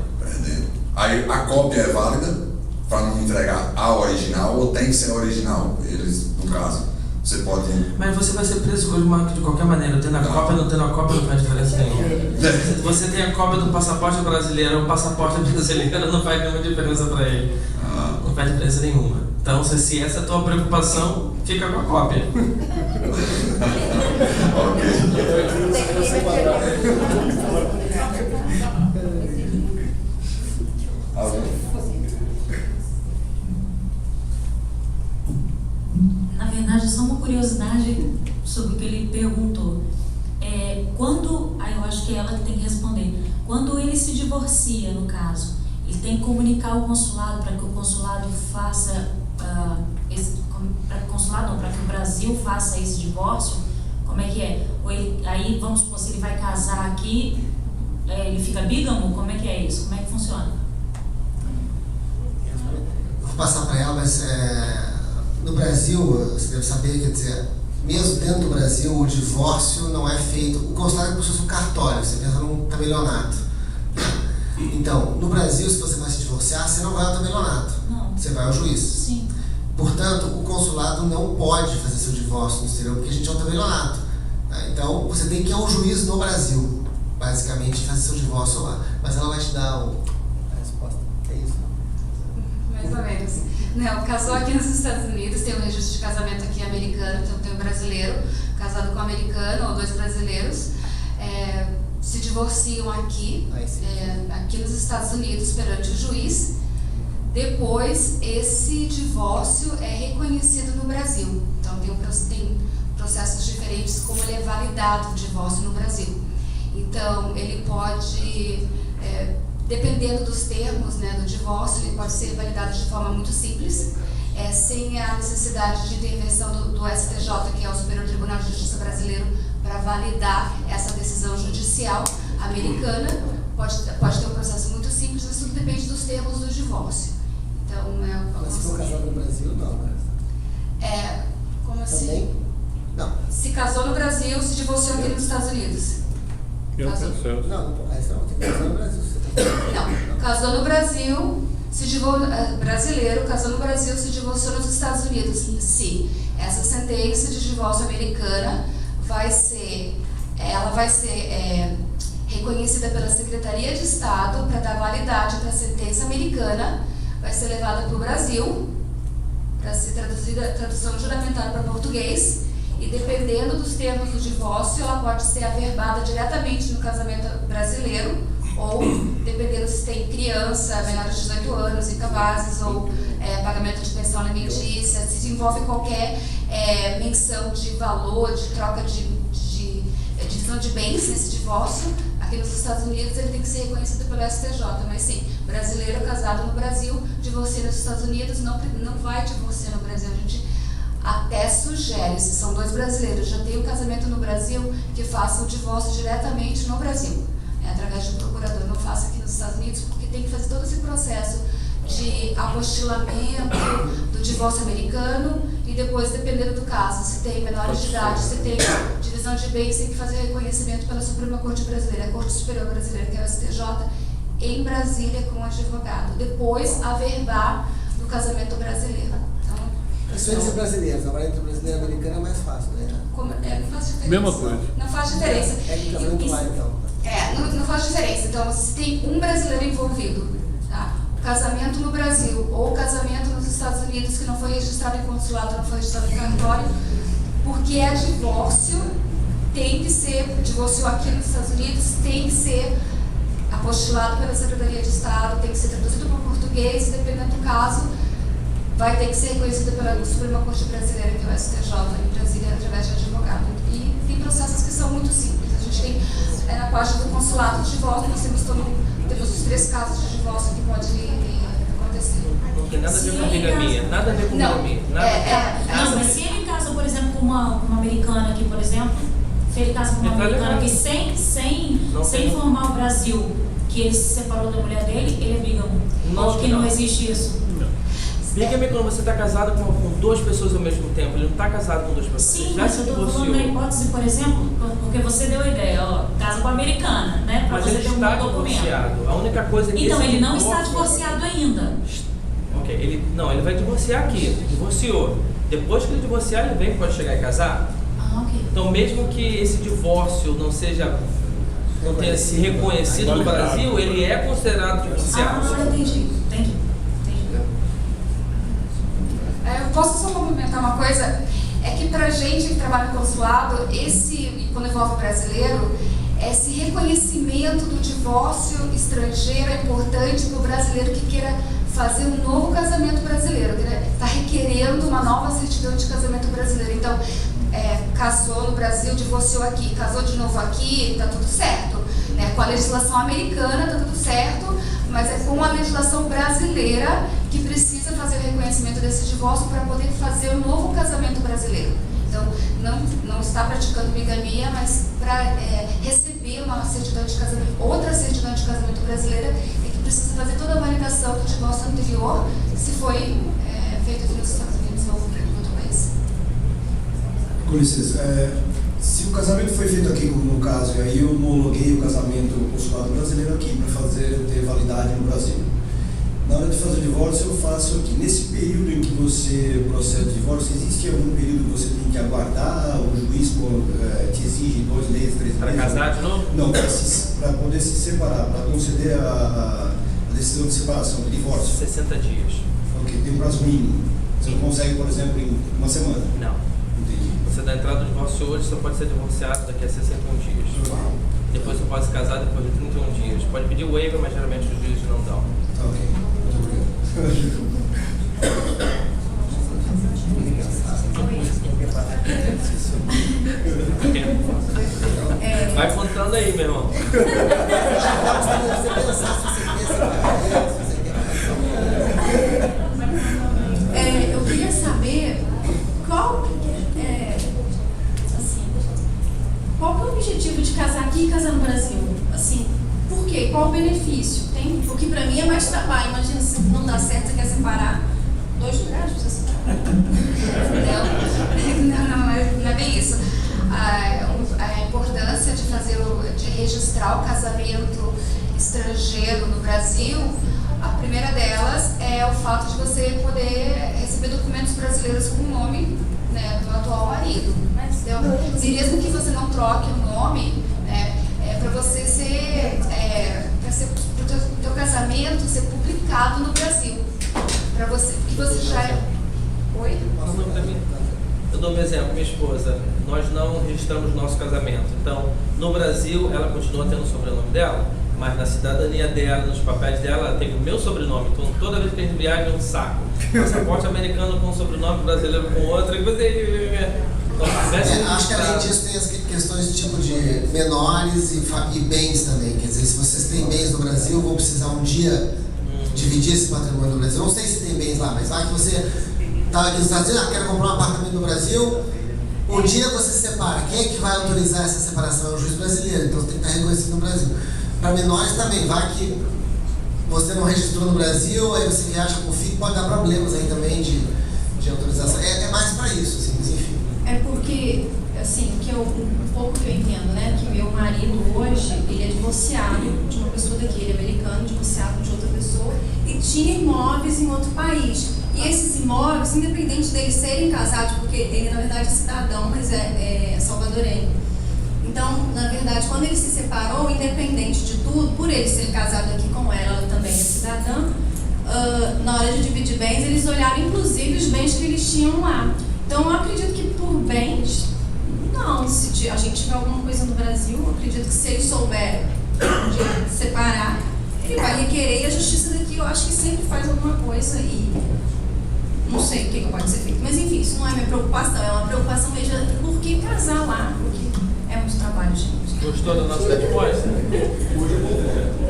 Aí a cópia é válida para não entregar a original ou tem que ser a original? Eles, no caso, você pode... Mas você vai ser preso de qualquer maneira, tendo a cópia, não tendo a cópia não faz diferença nenhuma. Se você tem a cópia do passaporte brasileiro, o passaporte brasileiro não faz nenhuma diferença para ele. Não faz diferença nenhuma. Então, se essa é a tua preocupação, fica com a cópia. Na verdade, só uma curiosidade sobre o que ele perguntou. Eu acho que é ela que tem que responder. Quando ele se divorcia, no caso, ele tem que comunicar ao consulado para que o consulado faça para que o Brasil faça esse divórcio? Como é que é? Aí, vamos supor, se ele vai casar aqui, ele fica bígamo? Como é que é isso? Como é que funciona? Eu vou passar para ela, mas no Brasil, você deve saber, quer dizer, mesmo dentro do Brasil, o divórcio não é feito, o consulado é como se fosse um cartório, você pensa num tabelionato. Então, no Brasil, se você vai se divorciar, você não vai ao tabelionato, você vai ao juiz. Sim. Portanto, o consulado não pode fazer seu divórcio no exterior, porque a gente é um tabelionato. Então, você tem que ir ao juiz no Brasil, basicamente, fazer seu divórcio lá. Mas ela vai te dar a resposta. É isso? Mais ou menos. Não, casou aqui nos Estados Unidos, tem um registro de casamento aqui americano, então tem um brasileiro casado com um americano, ou 2 brasileiros, se divorciam aqui, aqui nos Estados Unidos, perante o juiz. Depois, esse divórcio é reconhecido no Brasil. Então, tem processos diferentes como ele é validado o divórcio no Brasil. Então, ele pode, dependendo dos termos, né, do divórcio, ele pode ser validado de forma muito simples, sem a necessidade de intervenção do STJ, que é o Superior Tribunal de Justiça Brasileiro, para validar essa decisão judicial americana. Pode ter um processo muito simples, mas tudo depende dos termos do divórcio. Então, mas se for casado no Brasil, não, né? Como assim? Também? Não. Se casou no Brasil, se divorciou aqui nos Estados Unidos. Não, tem que casar no Brasil. Não, casou no Brasil, brasileiro, casou no Brasil, se divorciou nos Estados Unidos. Sim, essa sentença de divórcio americana vai ser reconhecida pela Secretaria de Estado para dar validade para a sentença americana, vai ser levada para o Brasil para ser tradução juramentada para português, e dependendo dos termos do divórcio, ela pode ser averbada diretamente no casamento brasileiro, ou dependendo se tem criança, menores de 18 anos, incapazes, ou pagamento de pensão alimentícia, se envolve qualquer menção de valor, de troca de divisão de bens nesse divórcio. Aqui nos Estados Unidos ele tem que ser reconhecido pelo STJ, mas sim, brasileiro casado no Brasil, divorcia nos Estados Unidos, não vai divorciar no Brasil. A gente até sugere, se são 2 brasileiros, já tem um casamento no Brasil, que faça o divórcio diretamente no Brasil, através de um procurador. Não faça aqui nos Estados Unidos, porque tem que fazer todo esse processo de apostilamento do divórcio americano, e depois, dependendo do caso, se tem menores de idade, se tem divisão de bens, tem que fazer reconhecimento pela Suprema Corte Brasileira, a Corte Superior Brasileira, que é o STJ, em Brasília com o advogado. Depois, averbar do casamento brasileiro. Transferência brasileira, agora entre brasileiro e americano é mais fácil, né? Não faz diferença. Mesma coisa. Não faz diferença. É casamento lá, então. Não faz diferença. Então, se tem um brasileiro envolvido, tá? O casamento no Brasil ou o casamento nos Estados Unidos que não foi registrado em consulado, não foi registrado em cartório, porque é divórcio, tem que ser, divorciou aqui nos Estados Unidos, tem que ser apostilado pela Secretaria de Estado, tem que ser traduzido para o português, dependendo do caso, vai ter que ser reconhecida pela Suprema Corte Brasileira, que é o STJ, em Brasília, através de advogado. E tem processos que são muito simples. A gente tem, na parte do consulado de divórcio, nós temos os 3 casos de divórcio que pode acontecer. Não tem nada a ver com bigamia, nada a ver com bigamia. Não, mas se ele casa, por exemplo, com uma americana aqui, por exemplo, se ele casa com uma americana aqui sem informar o Brasil que ele se separou da mulher dele, ele é bígamo. Ou que não existe isso. Bígamo é quando você está casado com 2 pessoas ao mesmo tempo. Ele não está casado com 2 pessoas. Sim, mas eu estou falando na hipótese, por exemplo, porque você deu a ideia, ó, casa com a americana, né? Para você ter um documento. Divorciado. A única coisa que então, ele não está divorciado ainda. Ok, ele vai divorciar aqui. Divorciou. Depois que ele divorciar, ele vem, pode chegar e casar. Ok. Então, mesmo que esse divórcio não tenha se reconhecido no Brasil, ele é considerado divorciado. Entendi. Eu posso só complementar uma coisa? É que pra gente que trabalha no consulado, quando envolve brasileiro, esse reconhecimento do divórcio estrangeiro é importante para o brasileiro que queira fazer um novo casamento brasileiro, que está requerendo uma nova certidão de casamento brasileiro. Então, casou no Brasil, divorciou aqui, casou de novo aqui, está tudo certo. Né? Com a legislação americana está tudo certo, mas é com a legislação brasileira que precisa fazer o reconhecimento desse divórcio para poder fazer um novo casamento brasileiro. Então, não está praticando bigamia, mas para receber uma certidão de casamento, outra certidão de casamento brasileira, é que precisa fazer toda a validação do divórcio anterior, se foi feito aqui nos Estados Unidos ou em outro país. Com licença, se o casamento foi feito aqui, como no caso, e aí eu homologuei o casamento no consulado brasileiro aqui para ter validade no Brasil. Na hora de fazer o divórcio, eu faço aqui. Nesse período em que você procede o divórcio, existe algum período que você tem que aguardar? O juiz te exige 2 meses, 3 meses? Para casar de novo? Não, para poder se separar, para conceder a decisão de separação, de divórcio. 60 dias. Ok, tem um prazo mínimo. Você não consegue, por exemplo, em uma semana? Não. Entendi. Você dá entrada no divórcio hoje, você pode ser divorciado daqui a 61 dias. Depois você pode se casar depois de 31 dias. Pode pedir waiver, mas geralmente os juízes não dão. Ok, muito obrigado. Vai contando aí, meu irmão. Eu queria saber qual que é o objetivo de casar aqui e casar no Brasil? Assim, por quê? Qual o benefício? Porque pra mim é mais trabalho. Imagina se não dá certo, você quer separar 2 lugares pra você separar. Não é bem isso. A importância de registrar o casamento estrangeiro no Brasil, a primeira delas é o fato de você poder receber documentos brasileiros com o nome, né, do atual marido. E mesmo que você não troque o nome, para você para o teu casamento ser publicado no Brasil. Para você, que você já é. Oi? Eu dou um exemplo, minha esposa, nós não registramos nosso casamento. Então, no Brasil, ela continua tendo o sobrenome dela, mas na cidadania dela, nos papéis dela, ela tem o meu sobrenome. Então, toda vez que a gente viaja, é um saco. Passaporte americano com sobrenome, brasileiro com outro, e você... Então, acho que além disso tem as questões tipo de menores e bens também. Quer dizer, se vocês têm bens no Brasil, vão precisar um dia dividir esse patrimônio no Brasil. Não sei se tem bens lá, mas vai que você está aqui nos Estados Unidos, quero comprar um apartamento no Brasil. Um dia você se separa. Quem é que vai autorizar essa separação? É o juiz brasileiro, então tem que estar reconhecido no Brasil. Para menores também, vai que você não registrou no Brasil, aí você viaja com o filho, pode dar problemas aí também de autorização. É mais para isso, assim, mas enfim. É porque, assim, um pouco que eu entendo, né, que meu marido hoje, ele é divorciado de uma pessoa daqui, ele é americano, divorciado de outra pessoa, e tinha imóveis em outro país. E esses imóveis, independente deles serem casados, porque ele na verdade é cidadão, mas é salvadorenho. Então, na verdade, quando ele se separou, independente de tudo, por ele ser casado aqui com ela, ela também é cidadã, na hora de dividir bens, eles olharam inclusive os bens que eles tinham lá. Então, eu acredito que por bens, não. Se a gente tiver alguma coisa no Brasil, eu acredito que se ele souber de separar, ele vai requerer, e a justiça daqui eu acho que sempre faz alguma coisa e Não sei o que pode ser feito. Mas enfim, isso não é minha preocupação, é uma preocupação mesmo. Por que casar lá? Porque é muito trabalho, gente. Gostou da nossa resposta?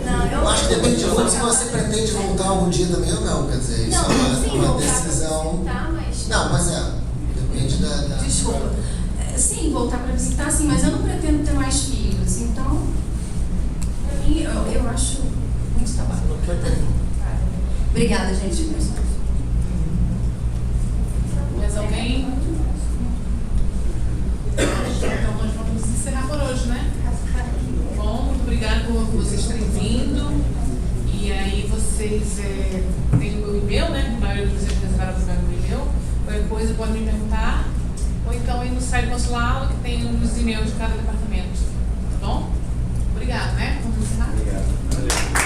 Não, Eu acho que depende de se você pretende voltar algum dia também ou não, quer dizer, isso é uma decisão. Não, mas depende da. Desculpa. Sim, voltar para visitar, sim, mas eu não pretendo ter mais filhos. Então, para mim, eu acho muito trabalho. Obrigada, gente. Mais alguém? Então nós vamos encerrar por hoje, né? Bom, muito obrigada por vocês terem vindo. E aí vocês têm o meu e-mail, né? A maioria de vocês reservaram o meu e-mail. Qualquer coisa pode me perguntar. Ou então ir no site consulado que tem os e-mails de cada departamento. Tá bom? Obrigada, né? Vamos encerrar? Obrigado.